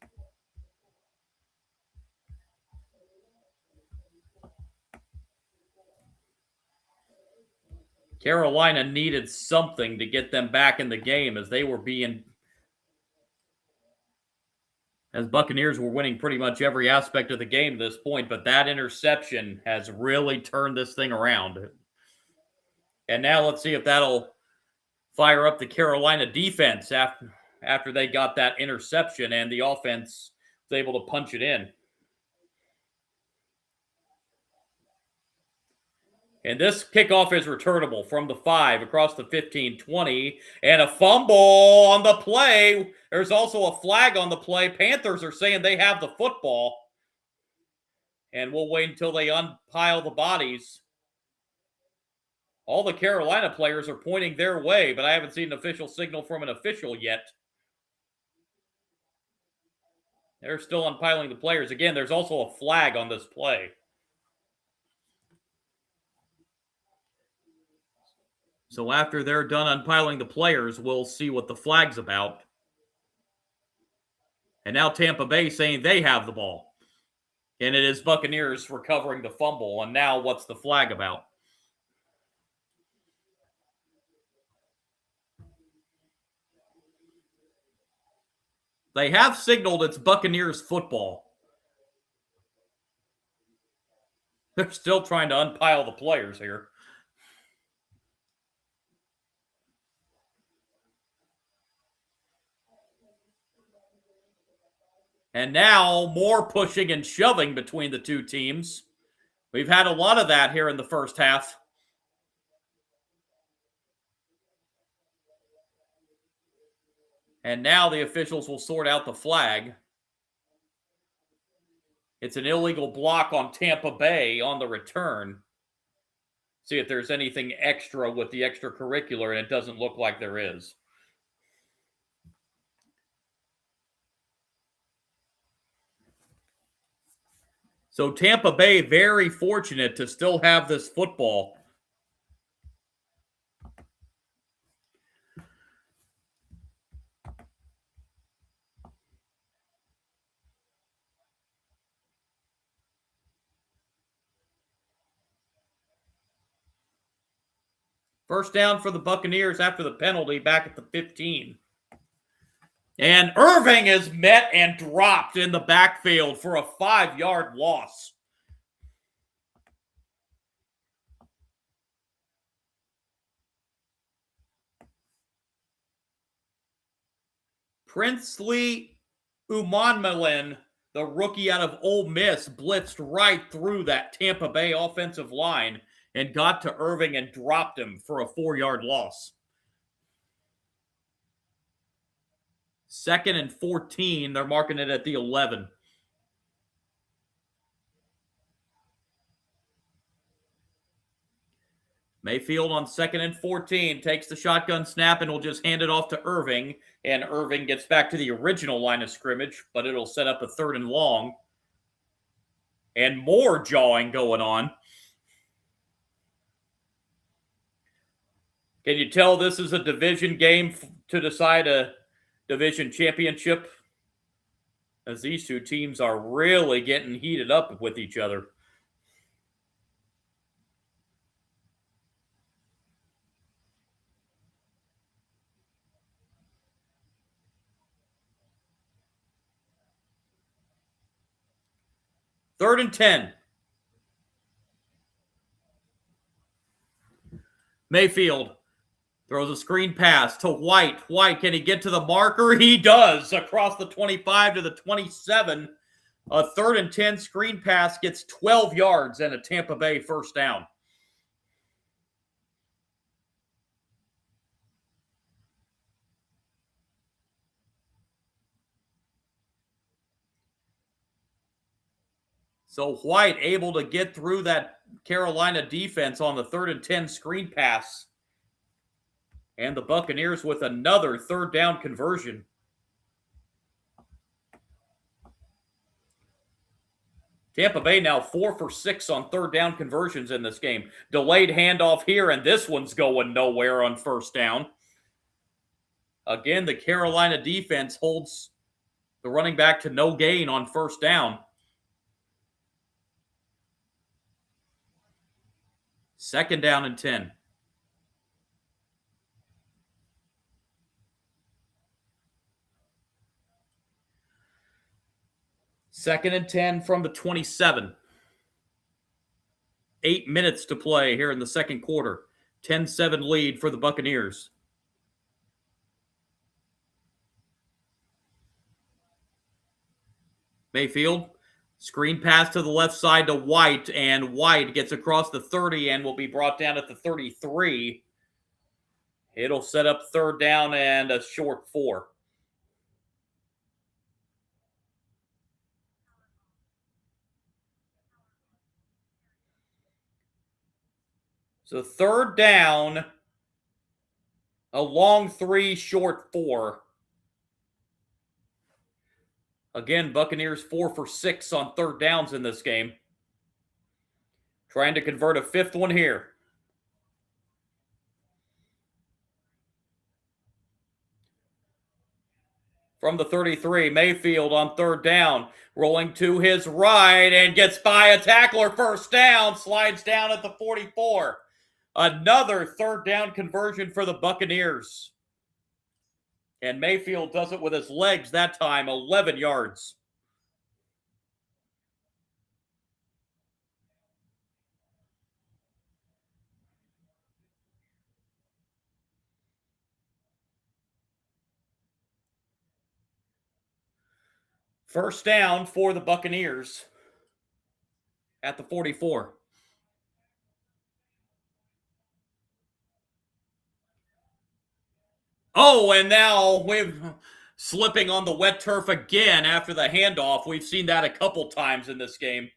Carolina needed something to get them back in the game as Buccaneers were winning pretty much every aspect of the game at this point, but that interception has really turned this thing around. And now let's see if that'll fire up the Carolina defense after they got that interception and the offense was able to punch it in. And this kickoff is returnable from the 5 across the 15, 20, and a fumble on the play. There's also a flag on the play. Panthers are saying they have the football. And we'll wait until they unpile the bodies. All the Carolina players are pointing their way, but I haven't seen an official signal from an official yet. They're still unpiling the players. Again, there's also a flag on this play. So after they're done unpiling the players, we'll see what the flag's about. And now Tampa Bay saying they have the ball. And it is Buccaneers recovering the fumble. And now what's the flag about? They have signaled it's Buccaneers football. They're still trying to unpile the players here. And now more pushing and shoving between the two teams. We've had a lot of that here in the first half. And now the officials will sort out the flag. It's an illegal block on Tampa Bay on the return. See if there's anything extra with the extracurricular, and it doesn't look like there is. So Tampa Bay very fortunate to still have this football. First down for the Buccaneers after the penalty back at the 15. And Irving is met and dropped in the backfield for a 5-yard loss. Princely Umanmielen, the rookie out of Ole Miss, blitzed right through that Tampa Bay offensive line and got to Irving and dropped him for a 4-yard loss. 2nd and 14. They're marking it at the 11. Mayfield on 2nd and 14 takes the shotgun snap and will just hand it off to Irving. And Irving gets back to the original line of scrimmage, but it'll set up a 3rd and long. And more jawing going on. Can you tell this is a division game to decide a division championship? As these two teams are really getting heated up with each other. Third and 10. Mayfield throws a screen pass to White. White, can he get to the marker? He does. Across the 25 to the 27. A 3rd and 10 screen pass gets 12 yards and a Tampa Bay first down. So White able to get through that Carolina defense on the 3rd and 10 screen pass. And the Buccaneers with another 3rd down conversion. Tampa Bay now 4 for 6 on 3rd down conversions in this game. Delayed handoff here, and this one's going nowhere on 1st down. Again, the Carolina defense holds the running back to no gain on 1st down. 2nd down and 10. Second and 10 from the 27. 8 minutes to play here in the second quarter. 10-7 lead for the Buccaneers. Mayfield, screen pass to the left side to White, and White gets across the 30 and will be brought down at the 33. It'll set up 3rd down and a short 4. So 3rd down, a long 3, short 4. Again, Buccaneers 4 for 6 on 3rd downs in this game. Trying to convert a 5th one here. From the 33, Mayfield on 3rd down, rolling to his right and gets by a tackler. 1st down, slides down at the 44. Another 3rd down conversion for the Buccaneers. And Mayfield does it with his legs that time, 11 yards. First down for the Buccaneers at the 44. Oh, and now we're slipping on the wet turf again after the handoff. We've seen that a couple times in this game.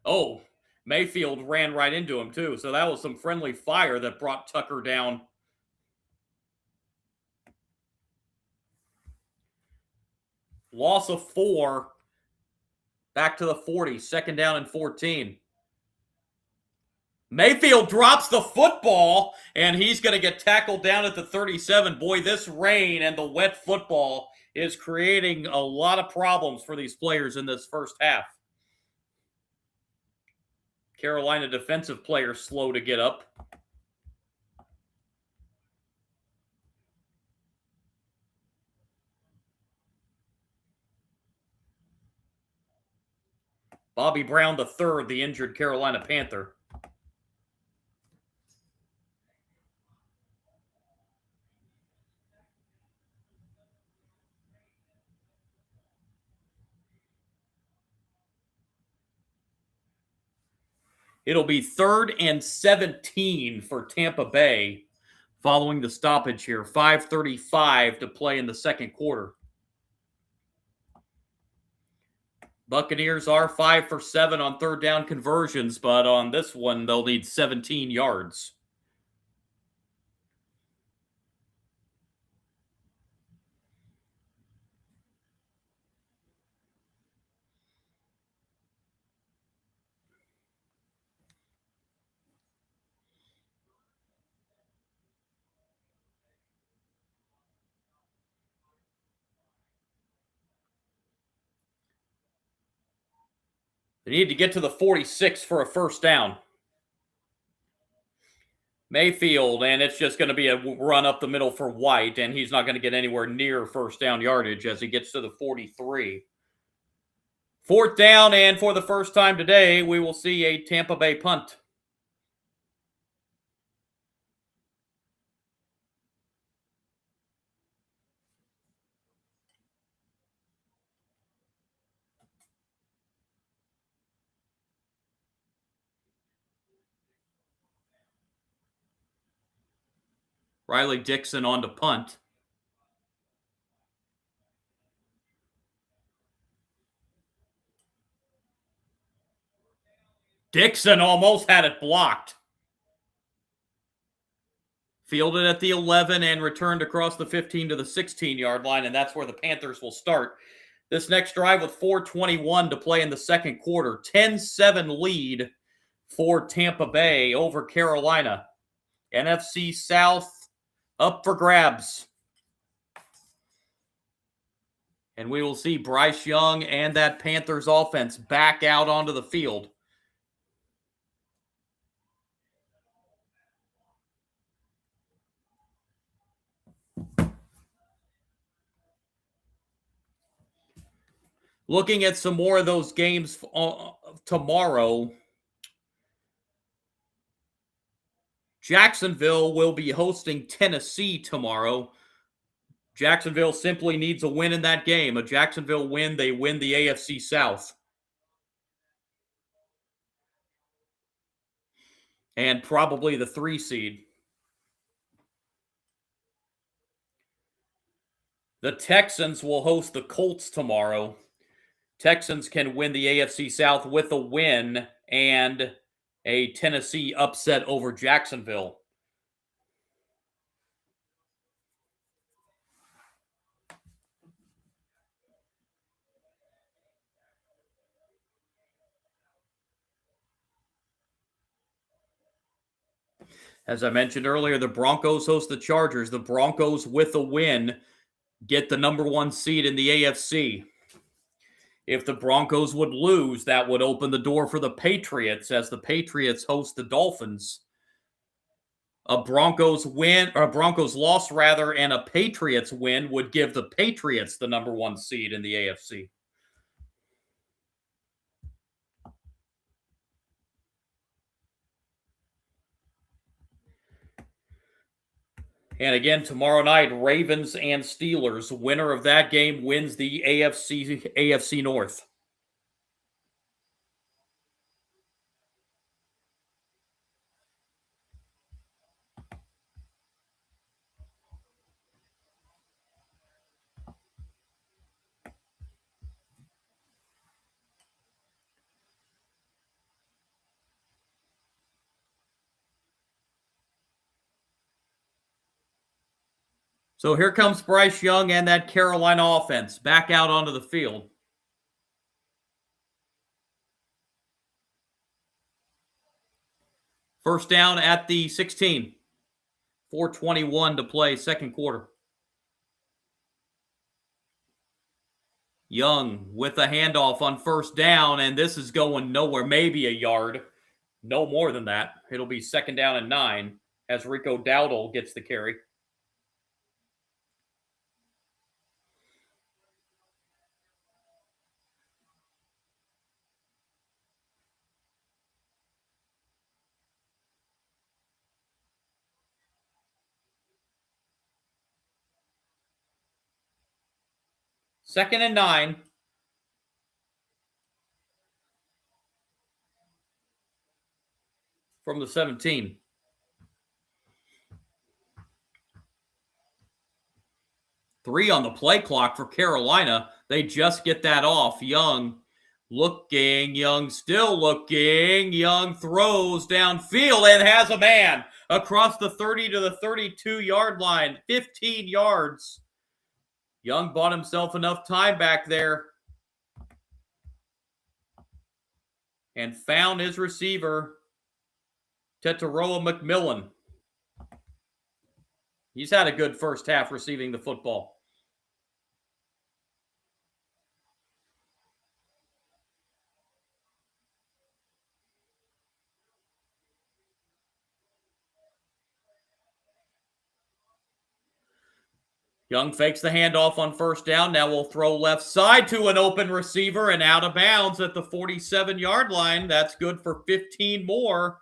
Oh, Mayfield ran right into him too. So that was some friendly fire that brought Tucker down. Loss of 4. Back to the 40. 2nd down and 14. Mayfield drops the football, and he's going to get tackled down at the 37. Boy, this rain and the wet football is creating a lot of problems for these players in this first half. Carolina defensive players slow to get up. Bobby Brown III, the injured Carolina Panther. It'll be 3rd and 17 for Tampa Bay following the stoppage here. 5:35 to play in the second quarter. Buccaneers are 5 for 7 on third down conversions, but on this one, they'll need 17 yards. They need to get to the 46 for a first down. Mayfield, and it's just going to be a run up the middle for White, and he's not going to get anywhere near first down yardage as he gets to the 43. 4th down, and for the first time today, we will see a Tampa Bay punt. Riley Dixon on to punt. Dixon almost had it blocked. Fielded at the 11 and returned across the 15 to the 16-yard line, and that's where the Panthers will start. This next drive with 4:21 to play in the second quarter. 10-7 lead for Tampa Bay over Carolina. NFC South up for grabs. And we will see Bryce Young and that Panthers offense back out onto the field. Looking at some more of those games tomorrow, Jacksonville will be hosting Tennessee tomorrow. Jacksonville simply needs a win in that game. A Jacksonville win, they win the AFC South. And probably the 3 seed. The Texans will host the Colts tomorrow. Texans can win the AFC South with a win and a Tennessee upset over Jacksonville. As I mentioned earlier, the Broncos host the Chargers. The Broncos, with a win, get the number 1 seed in the AFC. If the Broncos would lose, that would open the door for the Patriots as the Patriots host the Dolphins. A Broncos win, or a Broncos loss rather, and a Patriots win would give the Patriots the number 1 seed in the AFC. And again, tomorrow night, Ravens and Steelers. Winner of that game wins the AFC North. So here comes Bryce Young and that Carolina offense back out onto the field. First down at the 16. 4:21 to play, second quarter. Young with a handoff on first down, and this is going nowhere. Maybe a yard. No more than that. It'll be second down and 9 as Rico Dowdle gets the carry. 2nd and 9. From the 17. Three on the play clock for Carolina. They just get that off. Young looking. Young still looking. Young throws downfield and has a man across the 30 to the 32-yard line. 15 yards. Young bought himself enough time back there and found his receiver, Tetaroa McMillan. He's had a good first half receiving the football. Young fakes the handoff on first down. Now we'll throw left side to an open receiver and out of bounds at the 47-yard line. That's good for 15 more.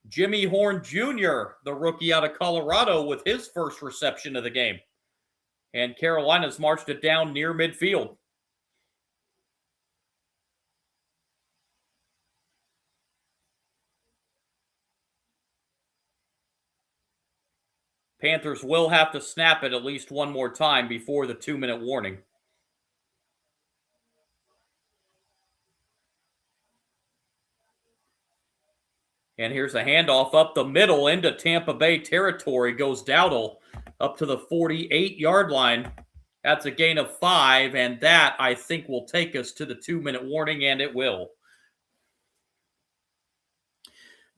Jimmy Horn Jr., the rookie out of Colorado, with his first reception of the game. And Carolina's marched it down near midfield. Panthers will have to snap it at least one more time before the 2-minute warning. And here's a handoff up the middle into Tampa Bay territory. Goes Dowdle up to the 48-yard line. That's a gain of 5, and that, I think, will take us to the 2-minute warning, and it will.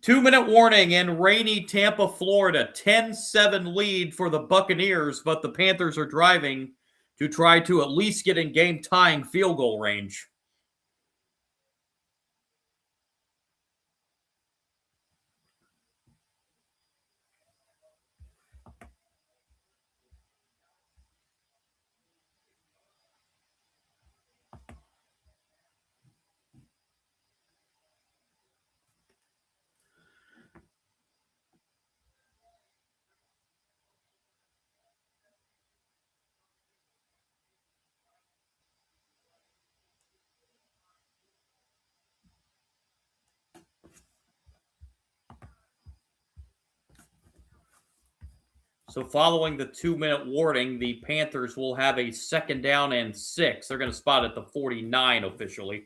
2-minute warning in rainy Tampa, Florida. 10-7 lead for the Buccaneers, but the Panthers are driving to try to at least get in game-tying field goal range. So following the 2-minute warning, the Panthers will have a 2nd down and 6. They're going to spot at the 49 officially.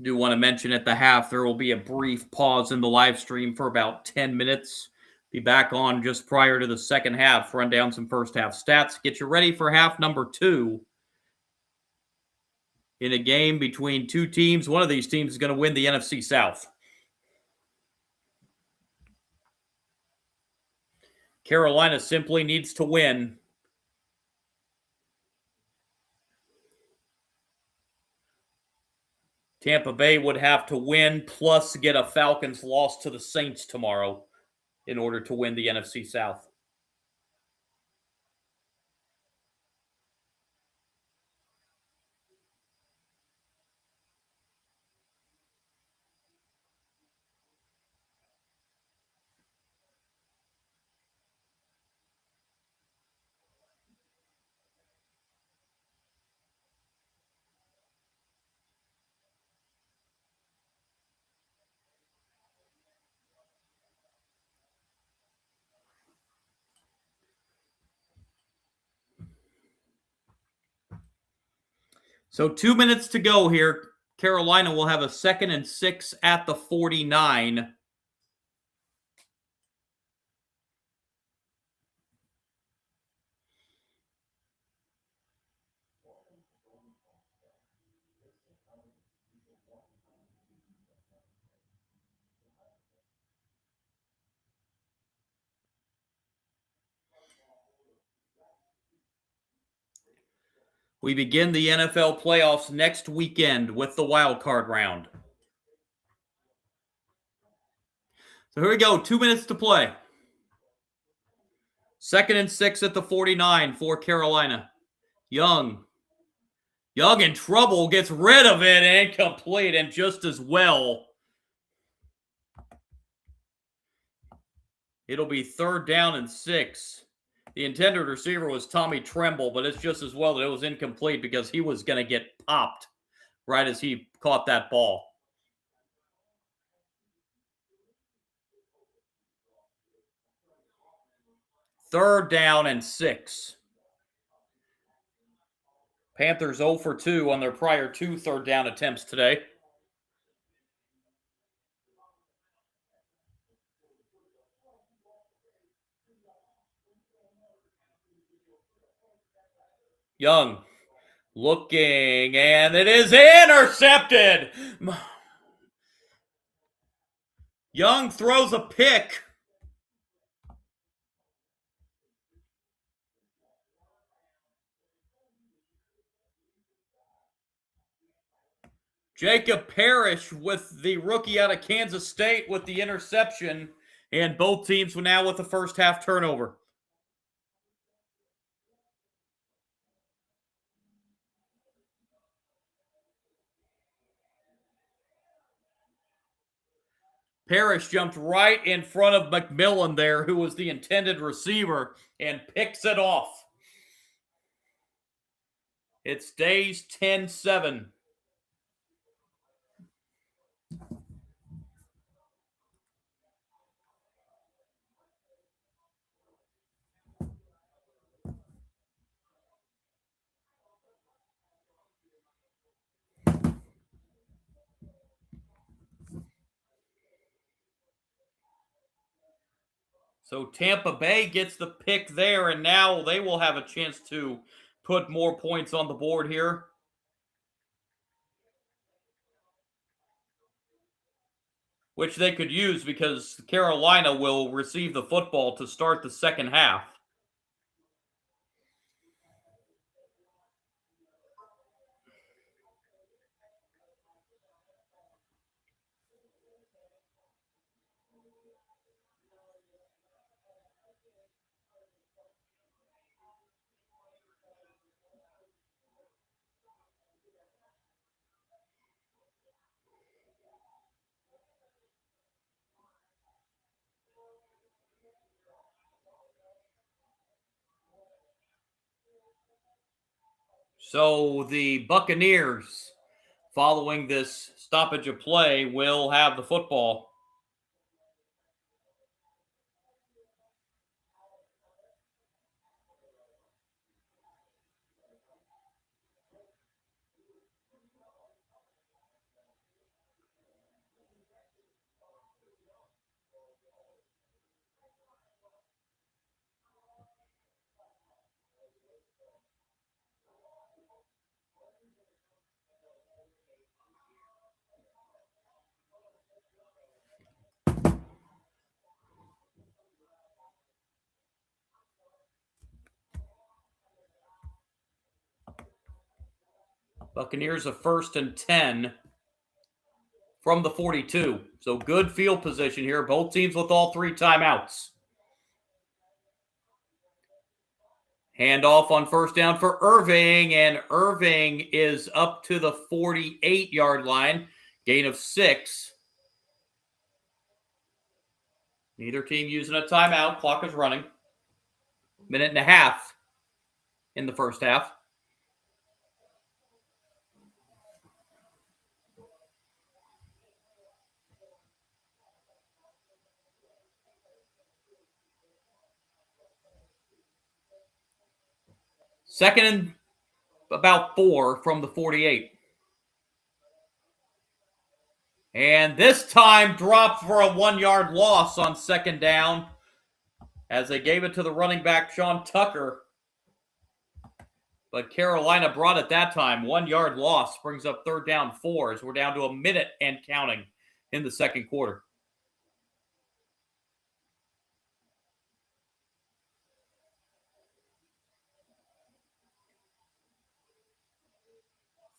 Do want to mention at the half, there will be a brief pause in the live stream for about 10 minutes. Be back on just prior to the second half, run down some first half stats, get you ready for half number 2. In a game between two teams, one of these teams is going to win the NFC South. Carolina simply needs to win. Tampa Bay would have to win plus get a Falcons loss to the Saints tomorrow in order to win the NFC South. So 2 minutes to go here. Carolina will have a 2nd and 6 at the 49. We begin the NFL playoffs next weekend with the wild card round. So here we go, 2 minutes to play. 2nd and 6 at the 49 for Carolina. Young in trouble, gets rid of it, and incomplete, and just as well. It'll be 3rd down and 6. The intended receiver was Tommy Tremble, but it's just as well that it was incomplete because he was going to get popped right as he caught that ball. Third down and 6. Panthers 0 for 2 on their prior 2 third down attempts today. Young looking, and it is intercepted. Young throws a pick. Jacob Parrish with the rookie out of Kansas State with the interception, and both teams were now with the first half turnover. Parrish jumped right in front of McMillan there, who was the intended receiver, and picks it off. It stays 10-7. So Tampa Bay gets the pick there, and now they will have a chance to put more points on the board here. Which they could use because Carolina will receive the football to start the second half. So the Buccaneers, following this stoppage of play, will have the football. Buccaneers a 1st and 10 from the 42. So good field position here. Both teams with all 3 timeouts. Handoff on 1st down for Irving, and Irving is up to the 48-yard line. Gain of 6. Neither team using a timeout. Clock is running. 1.5 minutes in the first half. Second and about 4 from the 48. And this time dropped for a 1-yard loss on 2nd down as they gave it to the running back, Sean Tucker. But Carolina brought it that time. 1-yard loss brings up 3rd down 4 as we're down to 1 minute and counting in the second quarter.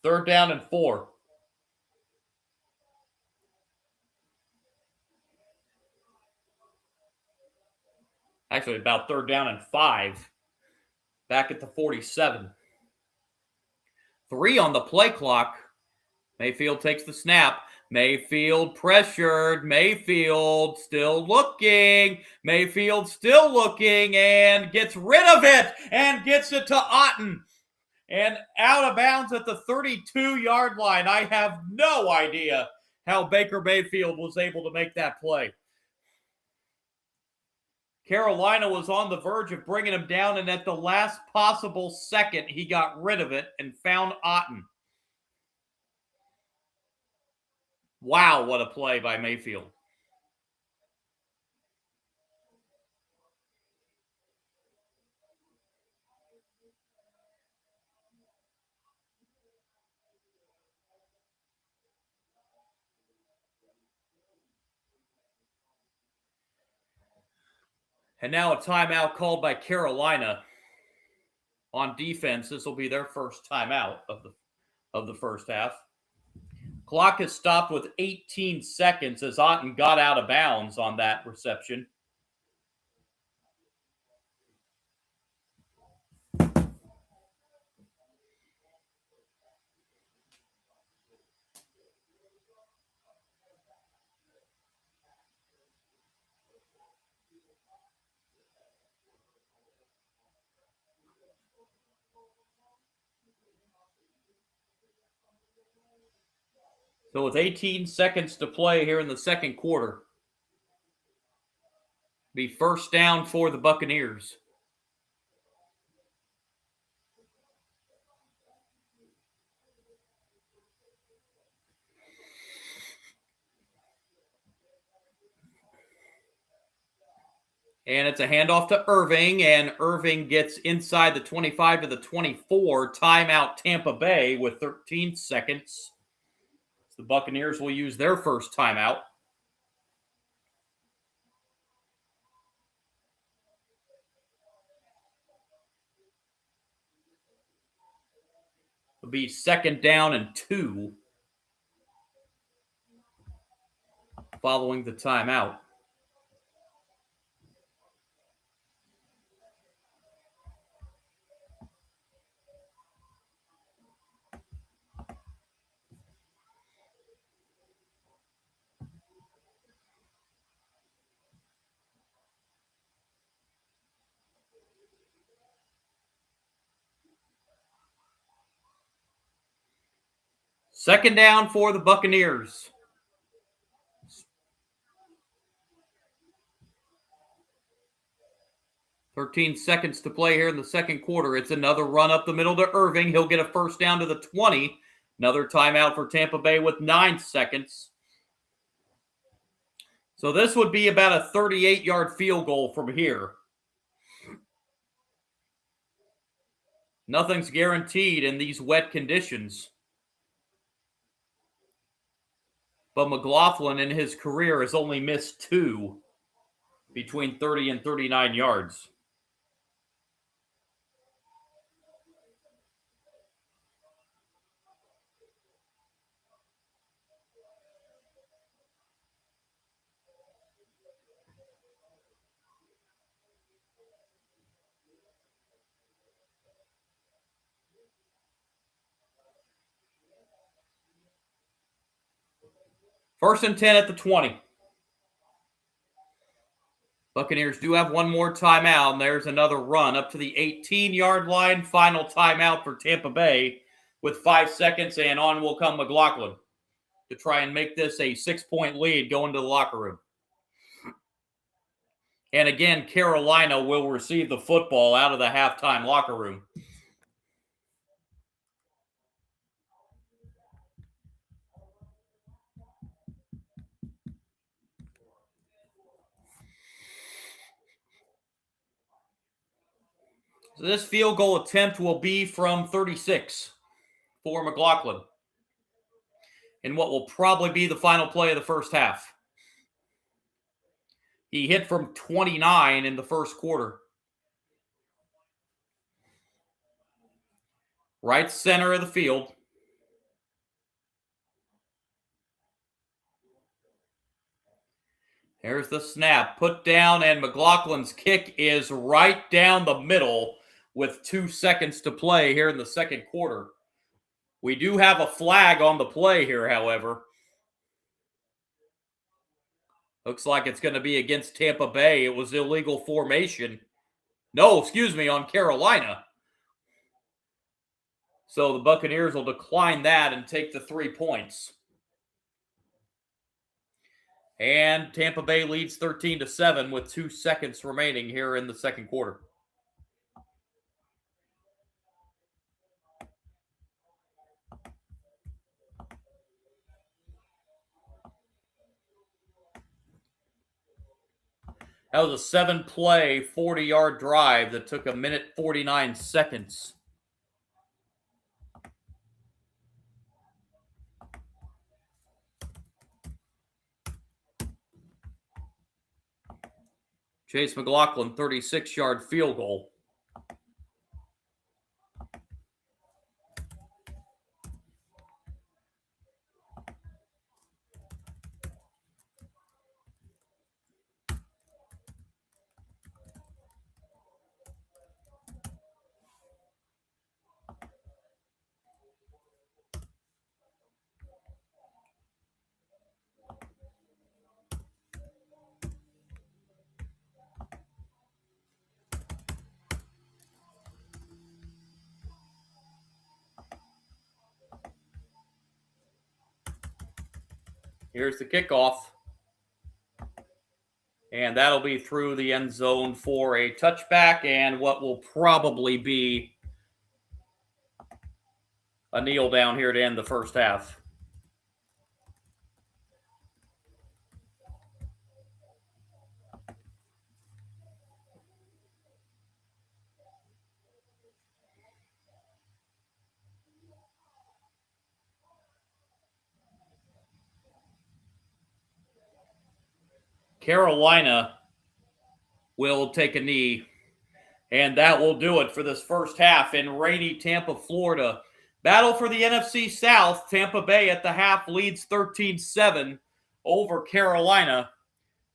Third down and 4. Actually, about 3rd down and 5. Back at the 47. 3 on the play clock. Mayfield takes the snap. Mayfield pressured. Mayfield still looking. Mayfield still looking and gets rid of it and gets it to Otten. And out of bounds at the 32-yard line. I have no idea how Baker Mayfield was able to make that play. Carolina was on the verge of bringing him down, and at the last possible second, he got rid of it and found Otten. Wow, what a play by Mayfield. And now a timeout called by Carolina on defense. This will be their first timeout of the first half. Clock is stopped with 18 seconds as Otten got out of bounds on that reception. So with 18 seconds to play here in the second quarter, be first down for the Buccaneers. And it's a handoff to Irving, and Irving gets inside the 25 to the 24. Timeout Tampa Bay with 13 seconds. The Buccaneers will use their first timeout. It'll be second down and 2 following the timeout. Second down for the Buccaneers. "13 seconds to play here in the second quarter. It's another run up the middle to Irving. He'll get a first down to the 20. Another timeout for Tampa Bay with 9 seconds. So this would be about a 38-yard field goal from here. Nothing's guaranteed in these wet conditions. But McLaughlin in his career has only missed 2 between 30 and 39 yards. First and 10 at the 20. Buccaneers do have one more timeout, and there's another run up to the 18-yard line. Final timeout for Tampa Bay with 5 seconds, and on will come McLaughlin to try and make this a 6-point lead going to the locker room. And again, Carolina will receive the football out of the halftime locker room. So this field goal attempt will be from 36 for McLaughlin in what will probably be the final play of the first half. He hit from 29 in the first quarter. Right center of the field. There's the snap. Put down, and McLaughlin's kick is right down the middle with 2 seconds to play here in the second quarter. We do have a flag on the play here, however. Looks like it's going to be against Tampa Bay. It was illegal formation. No, excuse me, on Carolina. So the Buccaneers will decline that and take the 3 points. And Tampa Bay leads 13-7 with 2 seconds remaining here in the second quarter. That was a 7-play, 40-yard drive that took 1:49. Chase McLaughlin, 36-yard field goal. Here's the kickoff. And that'll be through the end zone for a touchback and what will probably be a kneel down here to end the first half. Carolina will take a knee, and that will do it for this first half in rainy Tampa, Florida. Battle for the NFC South. Tampa Bay at the half leads 13-7 over Carolina.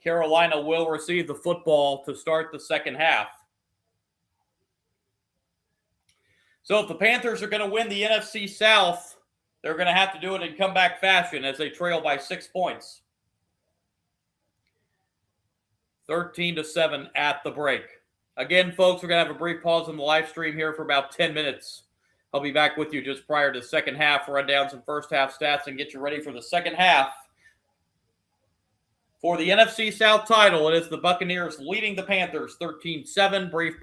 Carolina will receive the football to start the second half. So if the Panthers are going to win the NFC South, they're going to have to do it in comeback fashion as they trail by 6 points. 13-7 at the break. Again, folks, we're going to have a brief pause on the live stream here for about 10 minutes. I'll be back with you just prior to the second half, run down some first half stats and get you ready for the second half. For the NFC South title, it is the Buccaneers leading the Panthers 13-7. Brief pause.